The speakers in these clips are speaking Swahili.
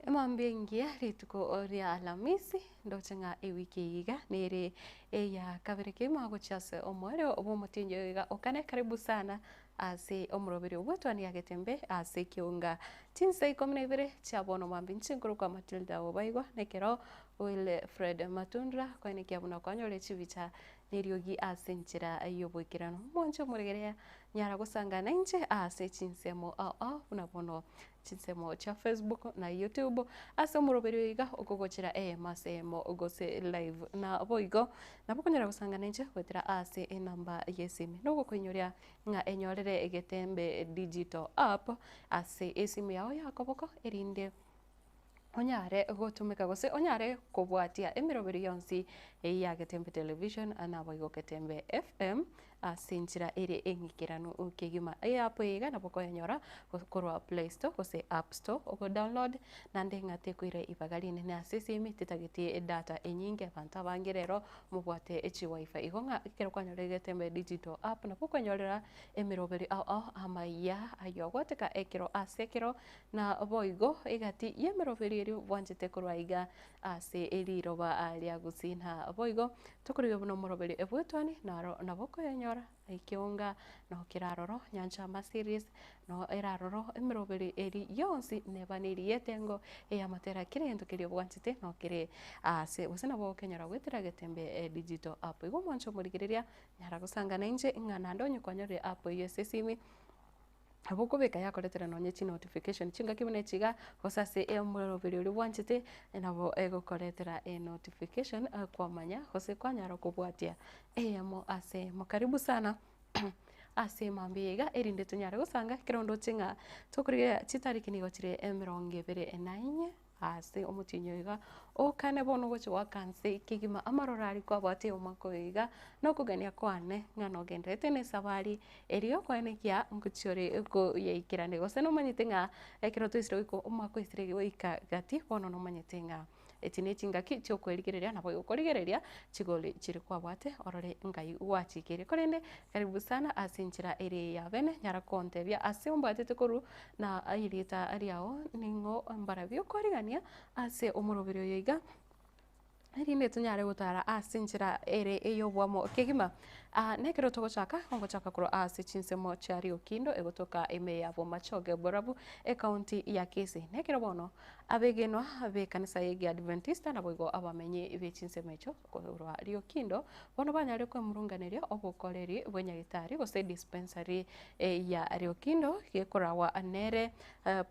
Mwambingia rituko ria Alhamisi ndochenga ewiki iga nere ya kabiri kima guchase omwere obo mutinyo iga okane karibu sana ase omurobiri obwetwani agetembe ase kiunga tinse 12 chabono mwambinchi nkuru kwa Matilda Obaigwa nekero Wilfred Matundra kwene kiabuna kwanyole chivicha neriogi ase nchira ayobwekirano moncho muregerea nyara gusangana nje ase chinsemo unabono chinsemo cha Facebook na YouTube ase omurobiri iga okogochera masemo ogose live na boigo nabokonyera gusangana nje gwetera ase enamba yesimi nogo kwenyoria nga enyorere egetembe digital app ase esimu yao yakoboko erinde onyare gotumika gose onyare kobwatia emirobiri yonsi ya getembe television anaboigo getembe FM asinchira ere engikirano ukegima app iga naboko yanyora korwa Play Store gose App Store ogo download nande ngate kuire ibagalini na sisimi titagiti data enyinge banta bangirero mubwate echi wifi igonga ikero kwanyore getembe digital app naboko nyorera emirobiri amaya ayogoteka ekero asekero na boigo igati yemirobiri eri wanjete korwa iga ase eriroba alia gusina boigo tukuriyo buno murobiri ebwetwani naro naboko yanyora ikiunga no kiraroro nyanja ma series no eraroro emirobiri eri yonsi nebaniri yetengo eyamatera kirento kiri bwanchite no kire ase usina bo kenyara gwetera getembe digital app igo mwancho murigireria nyara gusangana nje ngana ndonyo kwanyore app yesesimi aboko beka yakoretera no nyechi notification chinga kibone chiga hosase emurobiri uri bwanchite nabo ego koretera notification kwa manya hose kwanyara kubwatia emo ase mukaribu sana ase mambiga erinde tunyara gusanga kirondo chinga tukuriya chitariki nigochire 24 ase omutinyo iga okane bono gocho wakanse kigima amarorari kwa bwate omako iga no kugania kwane ngano gendete ne sabari eriyo kwene kya nguchore ko yeikirane gose no manyitenga ekiroto isiro iko omako isire goika gati bono no manyitenga etine chinga kicho kwerigereria nabo ukorigereria chigoli chiri kwa bwate orore ngai wachikire korende karibu sana asinchira ere ya bene nyara kontebia ase ombwate tekuru na airita ariao ningo mbarabio korigania ase omurobiro yiga erinde tunyare gutara asinchira ere eyobwamo kegima nekero togochaka ongochaka kuro ase chinsemo chari okindo egotoka eme yabo machoge borabu county ya Kisii nekero bono abegenwa abe kanisa yegi Adventista na boigo abamenye be chinsemo echo korwa riokindo bono banyare ko murunganeria obokoreri bonyagitari gose dispensary ya riokindo gekorawa anere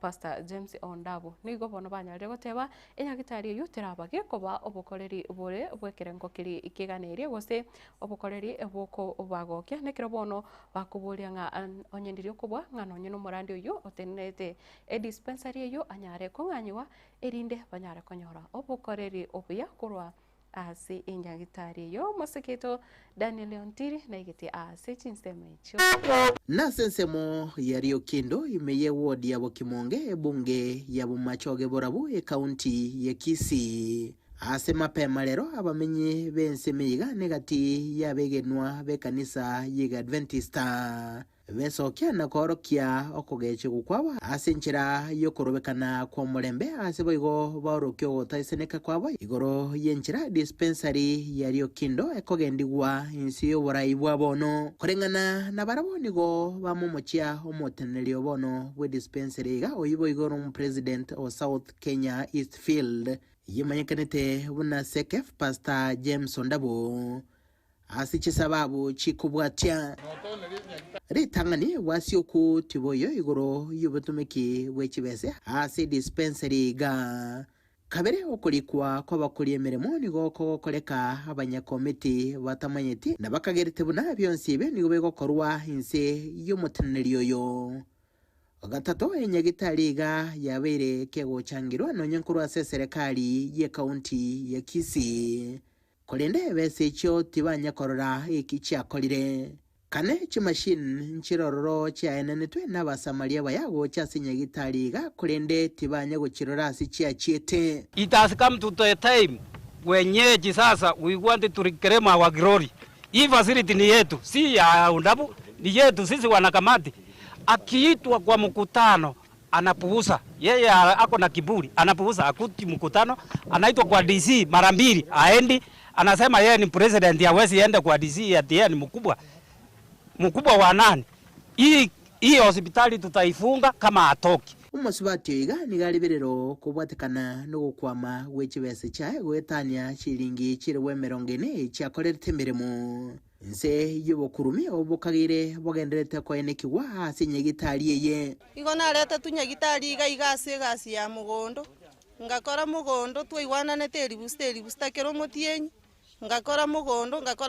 Pastor James Ondabo nigo bono banyare goteba enyagitari yutera gekoba obokoreri bore bwekerengo kiri ikiganerie gose obokoreri eboko obagokia nekero bono bakuburia nga onyendirio kubwa ngano nyino murandi uyu otenete dispensary yo anyare konganywa erinde banyare konyora obokoreri obuya kurwa ase enyagitari yo maseketo Daniel Leontiri na igete ase chinsemecho na sensemo ya Riokindo imeye ward ya Bokimonge ebunge ya Bumachoge borabu county ya Kisii ase mapema lero abamenye bensemiga negati yabegenwa be kanisa yiga Adventista besokia na korokia okogeche gukwaba ase nchira yokorobekana kwa mulembe ase boigo barokyo gotaiseneka kwabo igoro yenchira dispensary ya Riokindo ekogendigwa insi yoborai bwabono korengana na barabonigo bamomochia omotenerio bono we dispensary ga oyibo igoro president o South Kenya Eastfield yimanyekanete buna sekef Pastor James Ondabo asiche sababu chikubwatia ritangani wasioku tiboyo igoro yubutumiki wechibese ase dispensary ga kabere okurikwa kwa bakuri emeremo nigo kokoreka abanyakomiti batamanyeti na bakagerete buna byonsibe nigo begokorwa inse y'umutenerio yo gatatu enyagitariga yabere kego changirwa no nyenkuru ase serikali ye county ya Kisii kolende bese cyo tibanya korora ikichi akolire kane chimashine nchirororo cha enenetwe n'abasamaria bayago cyasinyagitariga kolende tibanya gukirora asi chiachete. It has come to the time wenyeji sasa we want to reclaim our glory. Hii facility ni yetu, si ya Ondabo, ni yetu sisi wanakamati. Akiitwa kwa mkutano anapuuza. Yeye ako na kiburi, anapuuza, akuti mkutano, anaitwa kwa DC mara 2, aendi, anasema yeye ni president, hawezi enda kwa DC, ati yeye ni mkubwa. Mkubwa wa nani? Hii hospitali tutaifunga kama atoki. Umusibatio iga nigaliberero kubwatekana no gukwama gwechibese chae gwetania chiringi chiriwe 40 chakorete mirimo nse yubokurumi obukagire bogenderete ko enekigwa ase nyagitari eye igo narete tunyagitari iga igase gasi ya mugondo ngakora mugondo twaigwananete eribusta kero motienyi ngakora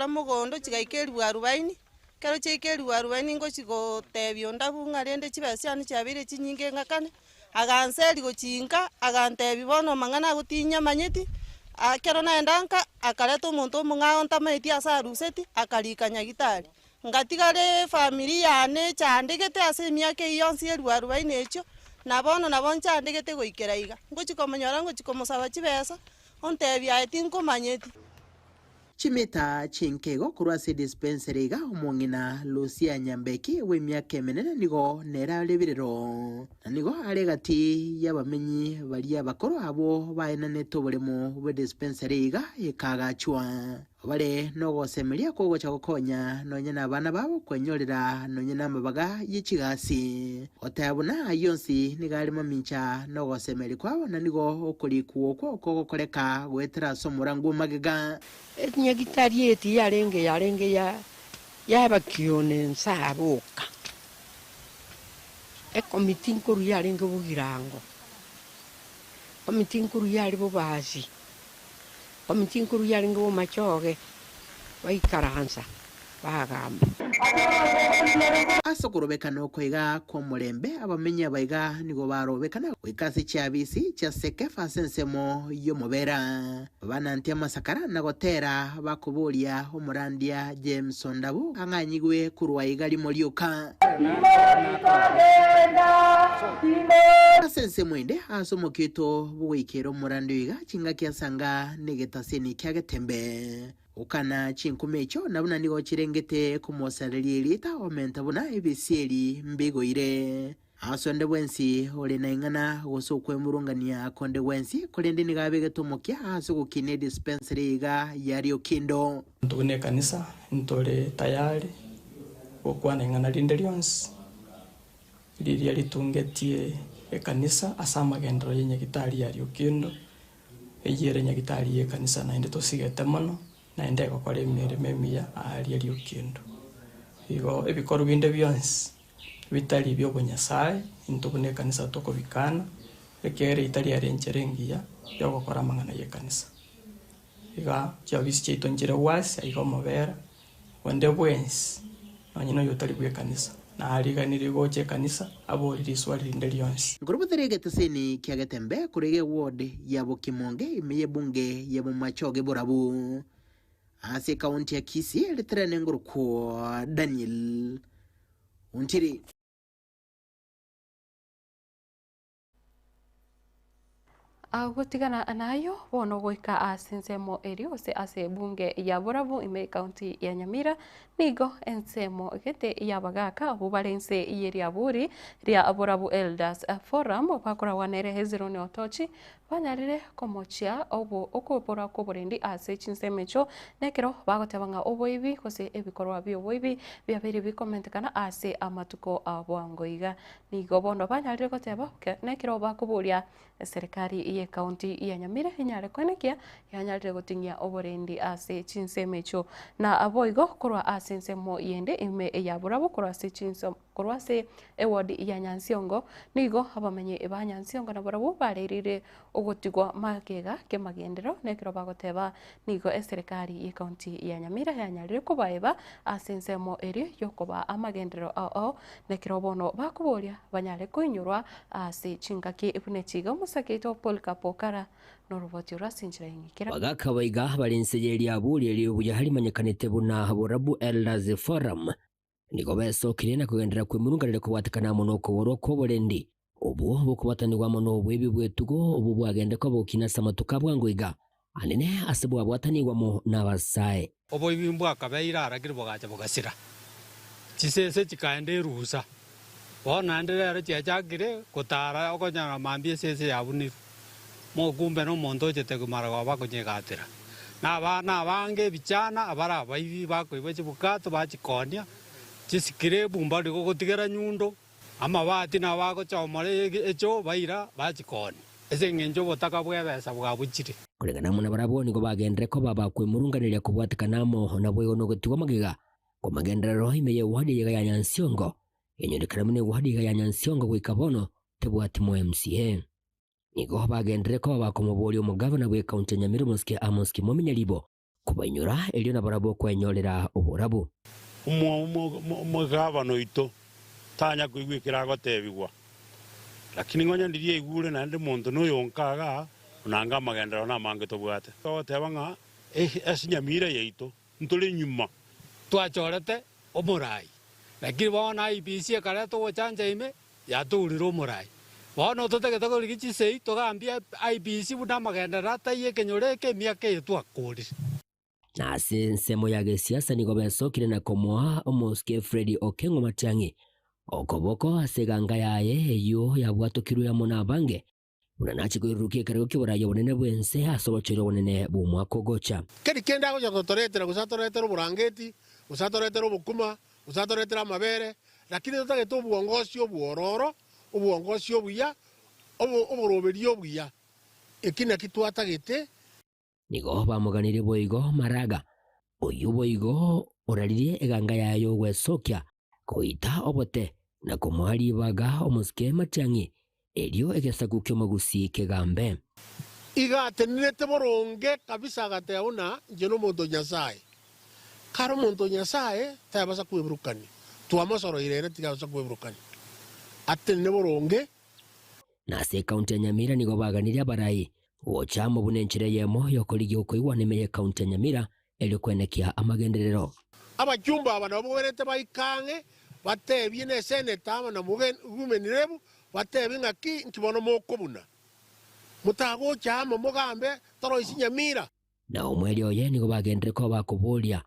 mugondo chigaikeri bwa 40 kero chikeri bwa 40 ngo chigotebio ndabunga rende chibese ani chabire chinyinge ngakane aganseri gochinka agantebi bono mangana gutinya manyeti akero naendanka akareta omonto omong'ao ntamaeti ase aruseti akarika nyagitari ngatigare familia yane chandegete ase emiaka yonsi eri 40 echio na bono nchandegete goikera iga ngochikomonyora ngochikomosaba chibesa ontebi aeti nkomanyeti chimita chinkego kurwase dispensary ga omong'ina Lucia Nyambeki w'emiaka emenene nigo neralebirero na nigo aregati y'abamenyi bari abakoro abo baenanete oboremo bwe dispensary ga ekagachwa bare no gosemeria kogocha gokonya nonye na abana babo kwenyorera nonye na amabaga y'ikigasi otabona yonsi nigalimo mincha no gosemeri kwabo na nigo okorikuo ko gokoreka gwetera somurangu magega nyagitari eti yarenge ya bakione nsabuka komiti nkuru yarenge bugirango komiti nkuru yari bubasi komiti nkuru yarenge bumachoge baikaranza bagamba asokorobekana okoiga kwa mulembe abamenya baiga nigo barobekana wikasi chabisi cha sekefa sensemo yomobera banantia masakara na gotera bakuburia omurandia James Ondabu anganyigwe kurwaiga limolioka sensemo inde asomokito buwikero murandiga chinga kiasanga negetaseni kyagetembe ukana chinkumecho nabuna nigo chirengete kumosareli elita omenta buna ebisieri mbigoire asonde bwensi ole na ingana gosokwe murungania konde bwensi kolende nigabege tomokia asogukine dispensary ga yario kindo tugune kanisa ntore tayari okwana ingana lindelions lilia litungetie ekanisa asama gendro yenyagitari yario kindo eyere nyagitari ye kanisa na inde tosigete mono na ndeko kwa emirimo emiya ali okindo igo ebikoro binde byonsi bitali byo bunyasaye intubune kanisa tokobikana ekere itali arencherengiya yo gukora mangana ye kanisa iga cyabisi cyaitonjire wasi igo mobera wende bwensi anyino yotali bwe kanisa na aliganire goche kanisa abo liriswa linde lyonsi ngoroboterege teseni kyagetembe kurege ward ya Bokimonge imiye bunge ya Bumachoge Borabu ase kaunti ya Kisii letrene nguruko Daniel Untiri gutigana nayo bono goika asensemo eriose ase bunge ya Borabu ime kaunti ya Nyamira nigo ensemo gete yabagaka bubalense yeria buri ria Borabu Elders Forum bakora wanere heziro ne otochi banyarire komochia obo okopora koborendi ase chinsemecho nekero bagotebanga oboibi kose ebikorwa byo boibi byabiri bikomentekana ase amatuko abwangoiga nigo bono banyarire goteba nekero bakuburia serikali ye kaunti ya Nyamira hinyare kwenekia yanyarire gotingia oborendi ase chinsemecho na aboigo korwa ase nsemo yende ime ya Borabu korwa ase chinso korwa ase eward ya Nyansiongo nigo abamenye eba Nyansiongo na Borabu bareirire ogotigwa makega kemagendero nekero bagoteba nigo serikali ye kaunti ya Nyamira yanyarire kubaeba ase nsemo eri yokoba amagendero ao nekero bono bakuboria banyare kuinyurwa ase chingaki ebunechiga musaketo polkapokara noroboti urasinjira ingikira bagaka baiga balensejeria aburi eri ubuya halimanyekanete buna Borabu Elders Forum nigo besokire na kugendera kwimurungarire kubatikana muno kuboro koborendi ubu bukubatanirwa muno bwebi bwetugo ubu bwagende ko bukina samatuka bwangoiga anene asibu abwatanirwa mu nabasaye obo ibimbwa kabeira aragire bogacha bogasira chisese chikaende rusa bona ndere chachakire kutara okonyana mambie sese yabuni mo kumbe no mondo chete kumara kwa konyegatira na bana bange bichana abara baibi bako ibache bukato bachikonia chisikire bumba liko gotigera nyundo amabati na bako chomore echo baira bachikoni ese ngenjo botaka bwebesa bwabuchire kuregana muna baraboni ko bagendere ko baba kwimurunganira kubwatikanamo na bwego no gutigwa magiga ko magendero imeye wadi ya Nyansiongo yenyerikana mune wadi ya Nyansiongo gwikabono tebwati mu MCA nigo bagendere ko bakomobori umugavana bwe county Nyamira Muske Amos Kimominya libo kubanyura elio na barabo kwenyorera uburabu umugavana ito tanya kuigwikira gotebigwa lakini ngonya ndirie igure na ndi muntu no yonkaga unanga magendero na mange tobwate to tebanga Nyamira yeito ntuli nyuma twachorete omurai lakini bona IBC kare to chanja ime yaturiro omurai bona totegete ko rigichi sei togambia IBC buna magendera taye kenyoreke miaka yetu akuri na nsemo ya gesiasa nigo besokire na komoa Omoske Freddy Okengo Matiangi okoboko aseganga yaye yo yabwatokirwe ya mona bange unanachi kuirukie kariko kiburayo bonene bwense asobocero bonene bumwako gocha kedi kenda go jagotoretera gusatoretera burangeti usatoretera bukuma usatoretera amabere lakini totageto buongosio buororo ubuongosio buya oburoberio buya ekina kitwatagete nigo bamuganire boigo maraga oyu boigo oraririe eganga yayo gwesokia koita obote na komwali baga Omoske Matiangi elio egesagukyo magusi kegambe igatenete boronge kabisa gateuna jeno muntu Nyasaye karo muntu Nyasaye tabasa kweburukani tuamasoro irere tigabasa kweburukani atene boronge na se county ya Nyamira nigo baganiria barai wochamo bunenchire yemo yokoligi ukoigwa nemeye county ya Nyamira elio kwenekia amagenderero abajumba abana boberete baikange batebye ne seneta na mugenrebu batebi ngaki nkibono mokobuna mutago chama mugambe toro isi Nyamira na omweli oye nigo bagendere ko bakubulia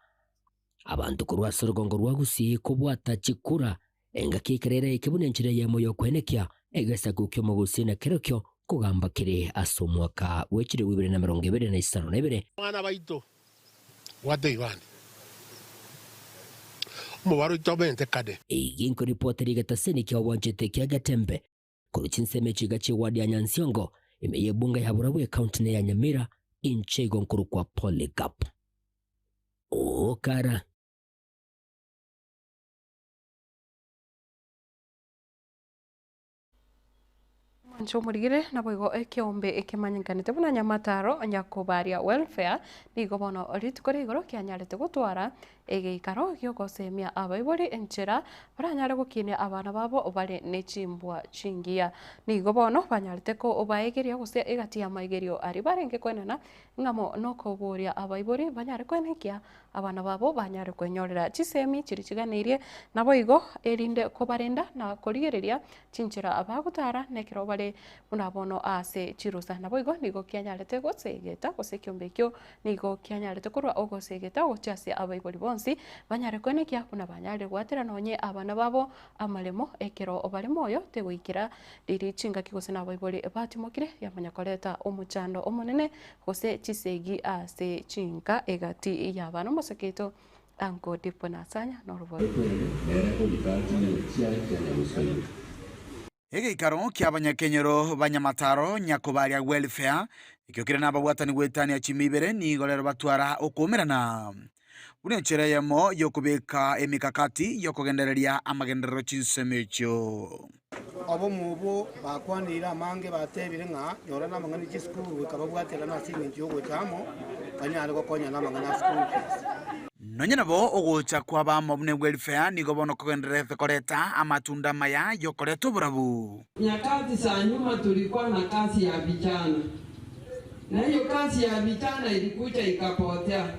abantu kurwa sorogongo rwagusi kubwata chikura engaki kerere ikibunenchire yemo yokwenekia egesa gukyo mugusi na kerokyo kugamba kire asomwaka wechire 2025 mwana baito wate ibandi mubaro itomente kade iginko reporteri gataseni kya wanjete kya gatembe kuruchinseme chigachi wadi ya Nyansiongo imeye bunga ya burabu ya county ya Nyamira inchego nkuru kwa Polycarp okara Nchomurigire na boigo ekiombe ekimanyikanite buna Nyamataro nyakubaria welfare nigo bono ritukore igoro kianyarete gutwara egeikaro gyo gosemia abaibori enchera baranyare gukinia abana babo bari nechimbwa chingia nigo bono banyarete ko obaegeria guse egatia maigerio ari barenge kwenana ngamo nokoburia abaibori banyare kwenekia abana babo banyare kwenyorera chisemi chirichiganirie na boigo erinde ko barenda na korigereria chinchera abagutara nekiro bare munabono ase chirusa na boigo nigo kianyarete gosegeta gosekiumbekyo nigo kianyarete kurwa ogosegeta gochase abaibori bonsi banyare kwenekia kuna banyare gwatera nonye abana babo amalemo ekero obare moyo tegwikira riri chinga kigose na abaibori batimokire yamanyakoreta omuchando omonene gose chisegi ase chinga egati y'abana moseketo ango diponasanya norbo Egeikaro kia abanyakenyero banyamataro nyakubaria welfare ikiokire na babwatani gwetania chimibere ni igorero batwara okumerana bunenchera yemo yokubeka emikakati yokugendereria amagenderero chinsemecho abo mubo bakwanira mange batebire nga yora na mangani chiskuru wikababwatira na singi cyogo chamo banyare gokonya na mangana school fees nonye nabo ogocha kwa bamo bune welfare nigo bono kugenderera koreta amatunda maya yokoreto burabu nyakati za nyuma tulikuwa na kazi ya vijana na hiyo kazi ya vijana ilikuja ikapotea.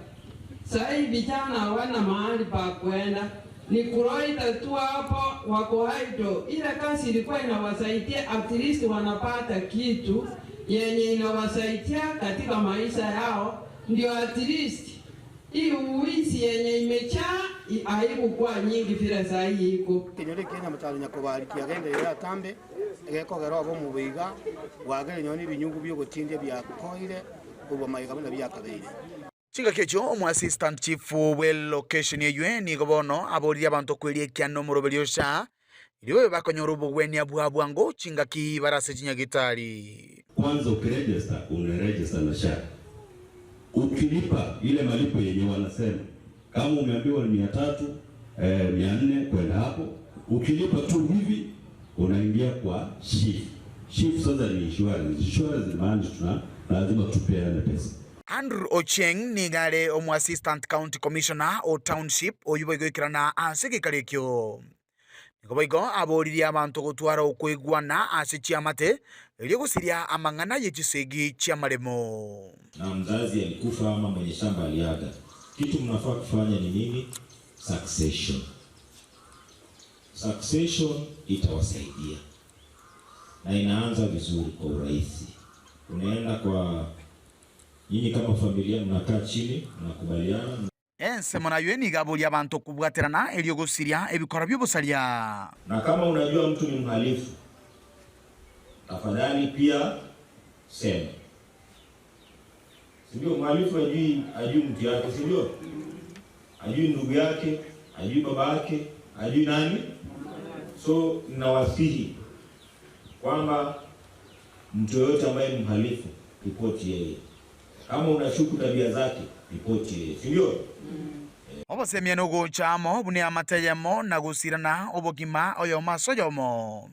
Sasa hivi vijana hawana mahali pa kwenda, ni kuroita tu hapo wako haido. Ile kazi ilikuwa inawasaidia, at least wanapata kitu yenye inawasaidia katika maisha yao, ndio at least hii uwisi yenye imejaa haikukuwa nyingi vile saa hii iko. Kinyore Kenya mutari nyakobari kiagenderera tambe egekogera abo mubiga wagere nyoni binyungu byo gutinde byakoire ubo mayiga buna byakabeire. Chinga kecho omu assistant chief we location yewe ni gobono abori abantu kwerie kyano muroberio sha iliwe bakonyoro bugweni abwabwango chinga ki barase chinyagitari. Kwanza ukiregister unaregister na SHA. Ukilipa ile malipo yenye wanasema kama umeambiwa ni 300 400 kwenda hapo, ukilipa tu hivi unaingia kwa shift sasa ni insurance maana lazima tupeane pesa. Andrew Ocheng ni gare omu assistant county commissioner o township oyuboigo ikirana asiki karekyo nikoboigo aboriria abantu gutwara ukwigwana asichiamate ili gusiria amangana yechisegi chia maremo. Na mzazi alikufa ama mwenye shamba aliaga, kitu mnafaa kufanya ni nini? Succession itawasaidia na inaanza vizuri kwa urahisi. Unaenda kwa nyinyi kama familia, mnakaa chini mnakubaliana. Mona yweni gaburi abantu kubwaterana elio gusiria ebikora by'obusaria. Na kama unajua mtu ni mhalifu, tafadhali pia sema. Sio mhalifu ajui mtu yake, sio? Ajui ndugu yake, ajui baba yake, ajui nani? So ninawasihi kwamba mtu yote ambaye ni mhalifu ripoti yeye. Kama unashuku tabia zake ripoti yeye, sio? Obosemia no gochamo bune amateyemo na gusirana obogima oyo masoyomo.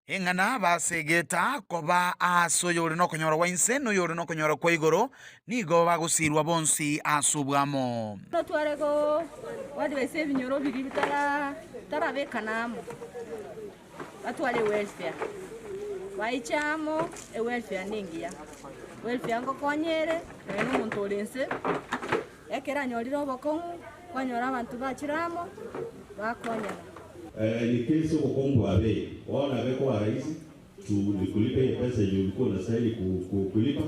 Engana basegeta koba asoyore no konyora wainse no yore no konyora kwa igoro nigo bagusirwa bonsi asubwamo. No twarego wadi wese binyoro biri tarabekanamo. Atwale welfare. Waichamo welfare ningia. Welfare ngo konyere no muntu olense. Ekera nyoriro bokongu kwanyora abantu bachiramo bakonyana. Ni kesi ukombo abe wana beko wa rais tulikulipe pesa yenye ulikuwa unastahili kulipa.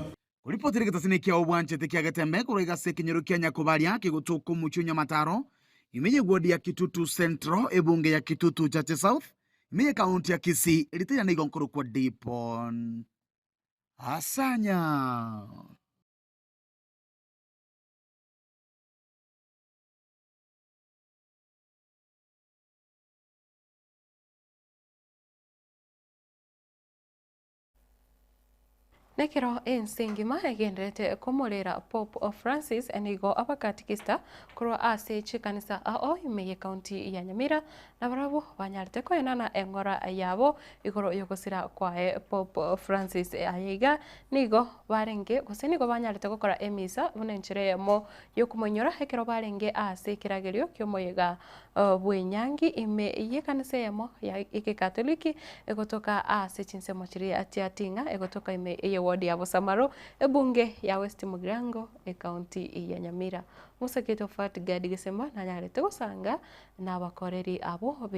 Ulipotiri kitasini kia obwanche tekia getembe kuroiga sekinyoro kia nyakobaria kigutuku muchunya mataro imenye ward ya Kitutu Central ebunge ya Kitutu Chache South imenye kaunti ya Kisii ilitanya na igonkuru kwa Dipon Asanya. Nekiro ensingima egenderete komorera Pope Francis enigo abakatikista kurwa ase chikanisa ao imeye county ya Nyamira na barabo banyarite koenana engora yabo igoro yogosira kwae Pope Francis ayiga nigo barenge gosenigo banyarite gukora emisa bunenchire mo yokumonyora hekero barenge ase kiragerio kyomoyega bwenyangi ime yekanisa yamo ya ikikatoliki egotoka ase chinsemo chiri atiatinga egotoka ime wodi ya Bosamaro ebunge ya West Mugirango county ya Nyamira musaketo fat gadi gesemba na nyarete gusanga na abakoreri abo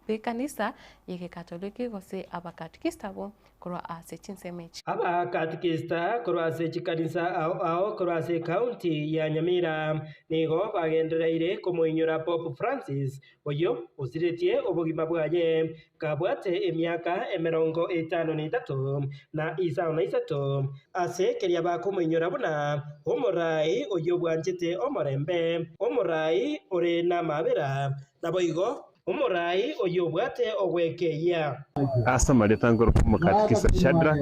bekanisa yeke katoliki gose abakatikista bo kurwa ase chinsemechi abakatikista kurwa ase chikanisa ao kurwa ase county ya Nyamira nigo bagendereire kumuinyura Pope Francis oyo usiretie obugima bwaye kabwate emyaka 53 na isaona isato ase keria bakumuinyura buna omorai oyo bwanchite omorembe omorai ore na mabera naboigo omorai oyo bwate ogwekeya asa maletangoro mukatikisa Shadrack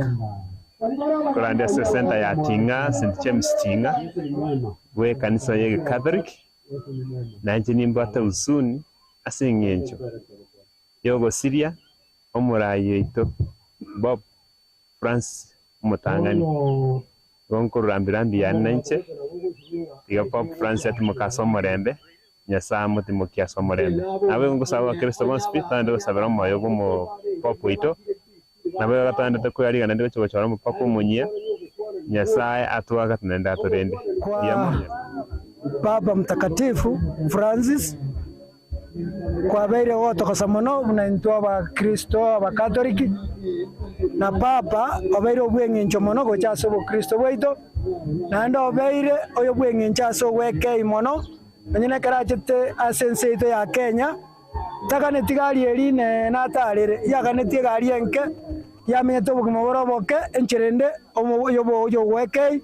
kuranda senta ya Tinga St James Tinga we kanisa ye Catholic na njini mbata usuni asengencho yogo Syria omorai yeito Bob France mutangani gonkuru rambirambi ya nanche iga Pope Francis atumukaso morembe nyasa mutimukiaso morembe nawe ngusaba Kristo bonspirit ndo sabira moyo gumo Pope ito nawe gatanda takwari ndio cyo cyora mu Pope munyia nyasa atwaga tunenda turende Baba Mtakatifu Francis kwa beire wote kosamono mnaintwa ba Kristo ba Katoliki na papa obeire obwengencho mono gochaso bo Kristo bwaito na ndo beire oyo bwengencha so weke imono nyine karachete asense ito ya Kenya taka ne tigari eri ne natarere yaga ne tigari enke ya meto bugimo boroboke encherende oyo weke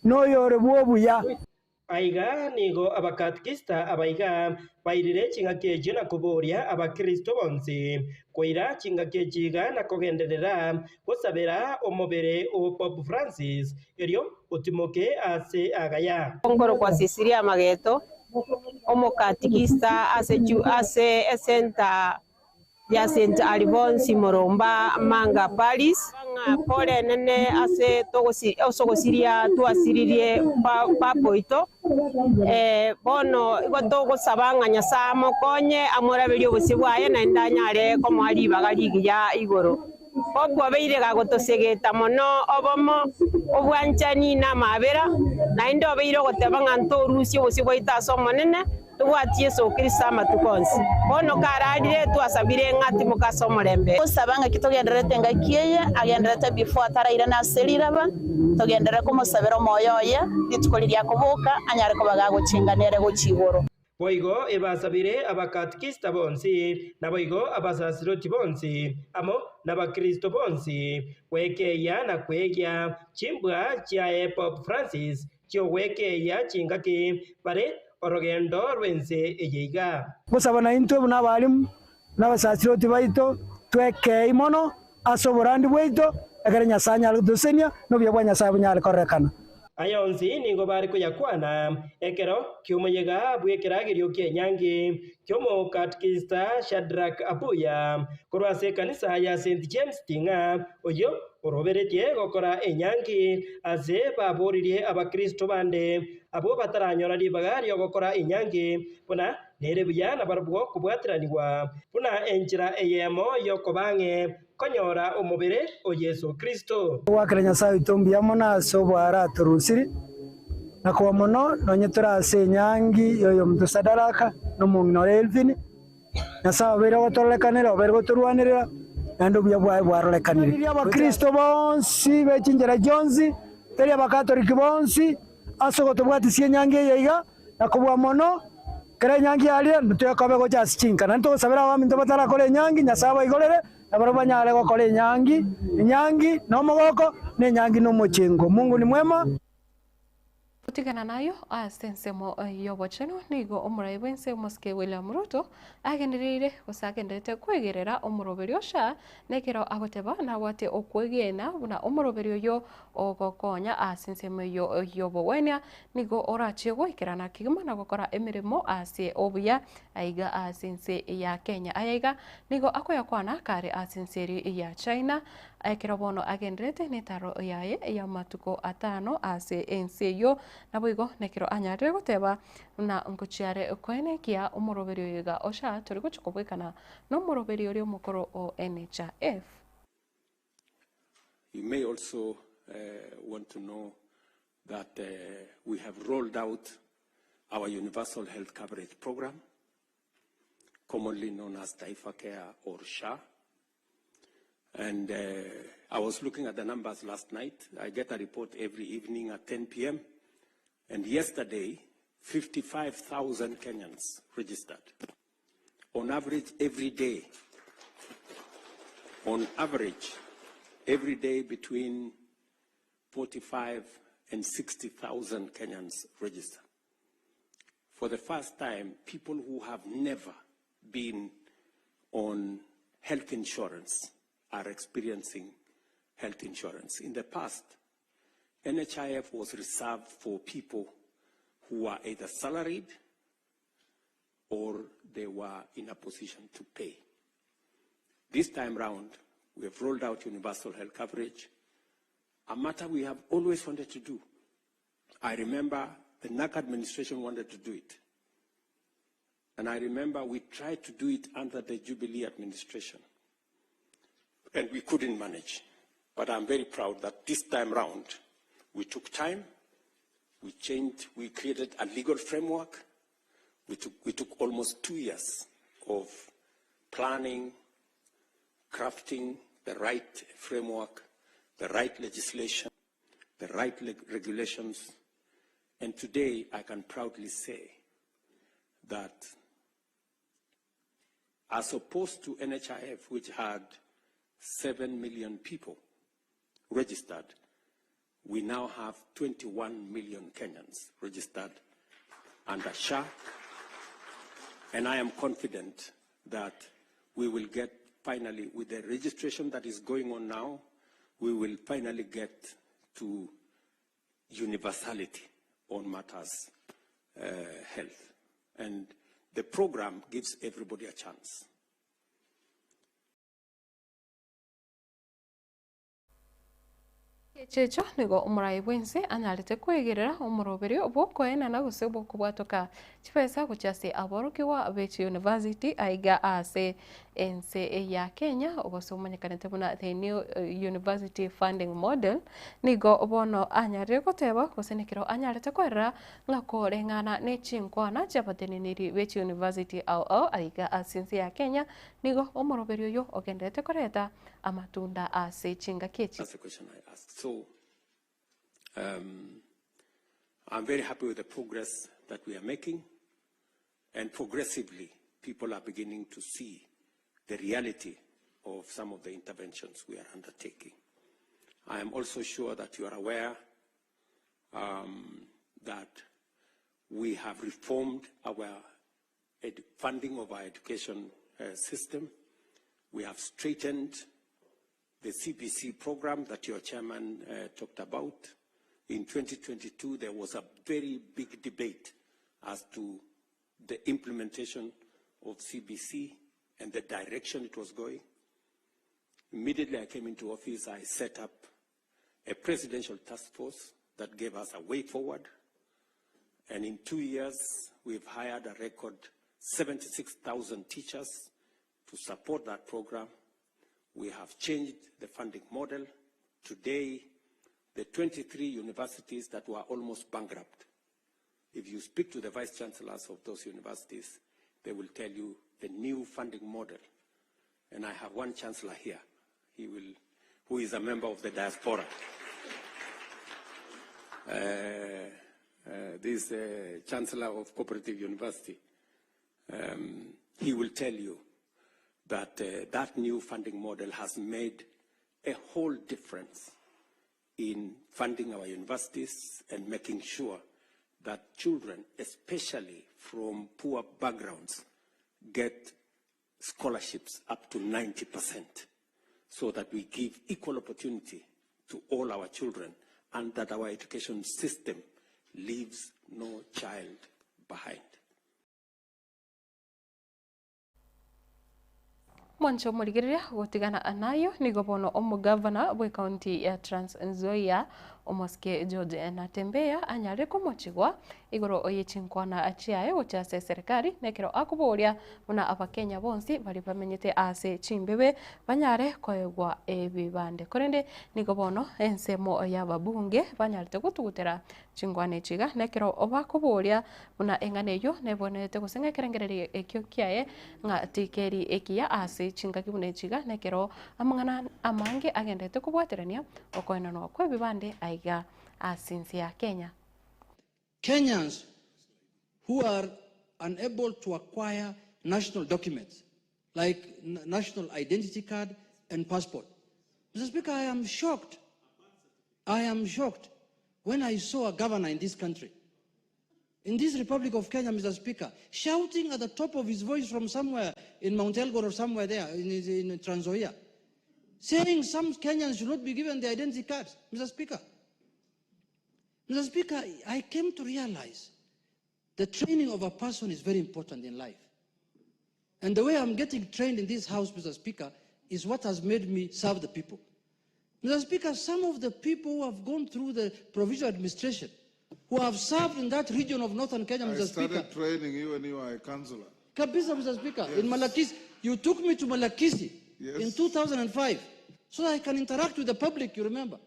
no yore buobuya aiga nigo abakatkista abaiga bairire chingakeje na kuboria abakristo bonse koira chingakejiga na kugenderera gusabera omubere o Pope Francis erio utimoke ase agaya ongoro kwa Sisiria Mageto omukatikista ase esenta ya St. Alphonse Moromba Manga Paris pole nene ase osogosiria tuasiririe papoito bono igotogo sabanga nyasamo konye amorabiri obusibwaye na ndanyare komwali bagaligiya igoro Popo abeire gagotosegeta mono obomo obwanchani na mabera na indo abeire gotebanga ntorusi obusibwaita asomo nene tugwatie Yesu Kristo amatukonsi bono kararire twasabire ngati mukasomorembe usabanga kitogenderete ngakiye agenderete before ataraira na seliraba togendere kumusabira omoyoye litukoliria kubuka anyare kubaga guchinganere guchigoro boigo ebasabire abakatikista bonsi na boigo abasasiroti bonsi amo n'abakristo bonsi wekeya na kwegya chimbwa chia Pope Francis kyo wekeya chingaki bare orogendo rwense eyiga gusabana intwe n'abarimu n'abasasiroti baito tweke imono asoborandi bwaito egerenya sanya dusenia no byabwanya sabunyale korekana ayonzi ningo bari kuyakwana ekero kyumuyega bwekeragirio kyenyangi kyomo katkista Shadrack Abuya kurwase kanisa ya St. James Tinga oyo oroberetie gokora enyangi aze baboririe abakristo bande abo bataranyora libagario gokora enyangi puna nere buyana barubwo kubwatiraniwa puna enjira eyemo yokobange konyora omubere o Yesu Kristo wakerenya sayo tombiamo naso bwara turusiri nakuba mono nonye turase nyangi yoyo mtusadaraka no mungino Elvin nasa bere gotolekanira bere goturwanirira nando bya bwarolekanira abakristo bonsi bechinjera jonzi teri abakatoliki bonsi asogoto bwatisiye nyangi yeiga nakuba mono kere nyangi ali ntuyakobe go jasichinka nanto sabira wa minto batara kole nyangi nyasaba igolere abarabanyale go kole nyangi no mogoko ne nyangi no mochengo Mungu ni mwema Kutigana nayo asensemo yobocheno nigo omuraibense Moske William Ruto agenderire gusagenderete kwegerera omuroberi osha nekero agoteba na wate okwegena buna omuroberi yo ogokonya asensemo yobowenya nigo orachie goikerana kigima na gukora emirimo ase obuya aiga asense ya Kenya aiga nigo akoya kwana kare asenseri ya China ekero bono agenderete netaro yaye ya matuko atano ase enseyo naboigo nekero anyarire guteba na nkuchiare kwene kia umuroberi yiga osha turi guchukubwekana no muroberi ori omukoro o NHIF. You may also want to know that we have rolled out our universal health coverage program, commonly known as Taifa Care or SHA. And I was looking at the numbers last night. I get a report every evening at 10 p.m. And yesterday, 55,000 Kenyans registered. On average, every day. On average, every day between 45 and 60,000 Kenyans register. For the first time, people who have never been on health insurance are experiencing health insurance. In the past, NHIF was reserved for people who were either salaried or they were in a position to pay. This time round, we have rolled out universal health coverage, a matter we have always wanted to do. I remember the NAC administration wanted to do it. And I remember we tried to do it under the Jubilee administration. And we couldn't manage. But I'm very proud that this time round, we took time, we changed, we created a legal framework. We took almost 2 years of planning, crafting the right framework, the right legislation, the right regulations, and today I can proudly say that as opposed to NHIF, which had 7 million people registered, we now have 21 million Kenyans registered under SHA, and I am confident that we will get finally, with the registration that is going on now, we will finally get to universality on matters health. And the program gives everybody a chance. Checho nigo umurai bwense anyalite kwegerera umuroberi obwokwena na gusebo kubwatoka chipesa kuchase aborokiwa bechi university aiga ase ense ya Kenya obosomanykanete buna the new university funding model nigo obono anyare goteba kusenekero anyalite kwerera ngakorengana nechinkwana chabateneniri bechi university au aiga asense ya Kenya nigo umuroberi oyo ogendete koreta amatunda ase chinga kechi. That's the question I asked. So, I'm very happy with the progress that we are making, and progressively, people are beginning to see the reality of some of the interventions we are undertaking. I am also sure that you are aware that we have reformed our funding of our education system. We have straightened the CBC program that your chairman talked about. In 2022, there was a very big debate as to the implementation of CBC and the direction it was going. Immediately I came into office, I set up a presidential task force that gave us a way forward. And in 2 years, we've hired a record 76,000 teachers to support that program. We have changed the funding model. Today, the 23 universities that were almost bankrupt, if you speak to the vice chancellors of those universities, they will tell you the new funding model. And I have one chancellor here, who is a member of the diaspora. This chancellor of Cooperative University, he will tell you that that new funding model has made a whole difference in funding our universities and making sure that children, especially from poor backgrounds, get scholarships up to 90%, so that we give equal opportunity to all our children and that our education system leaves no child behind. Mwancho muligiria gutigana anayo nigo bono omugavana bwe county ya Trans Nzoia omoske George Natembeya anyare kumochigwa igoro oyechinkwana achiaye gochase serikali nekero akuboria muna abakenya bonsi bali bamenyete ase chimbebe banyare koegwa ebibande korende nigo bono ensemo ya babunge banyarite gutugutera chingwane chiga nekero obakuboria muna enganeyo nebonete gusengekerengereri ekyo kiaye nga tikeri ekia ase chinga kibune chiga nekero amangana amange agendete kubwaterania okoena no kwe bibande aiga asinsi ya Kenya. Kenyans who are unable to acquire national documents like national identity card and passport. Mr. Speaker, I am shocked. I am shocked when I saw a governor in this country, in this Republic of Kenya, Mr. Speaker, shouting at the top of his voice from somewhere in Mount Elgon or somewhere there in Trans Nzoia, saying some Kenyans should not be given their identity cards. Mr. Speaker, I came to realize the training of a person is very important in life. And the way I'm getting trained in this house, Mr. Speaker, is what has made me serve the people. Mr. Speaker, some of the people who have gone through the provincial administration, who have served in that region of northern Kenya, Mr. Speaker. I started training you when you were a councillor. Kabisa, Mr. Speaker, yes. In Malakisi. You took me to Malakisi in 2005 so that I can interact with the public, you remember.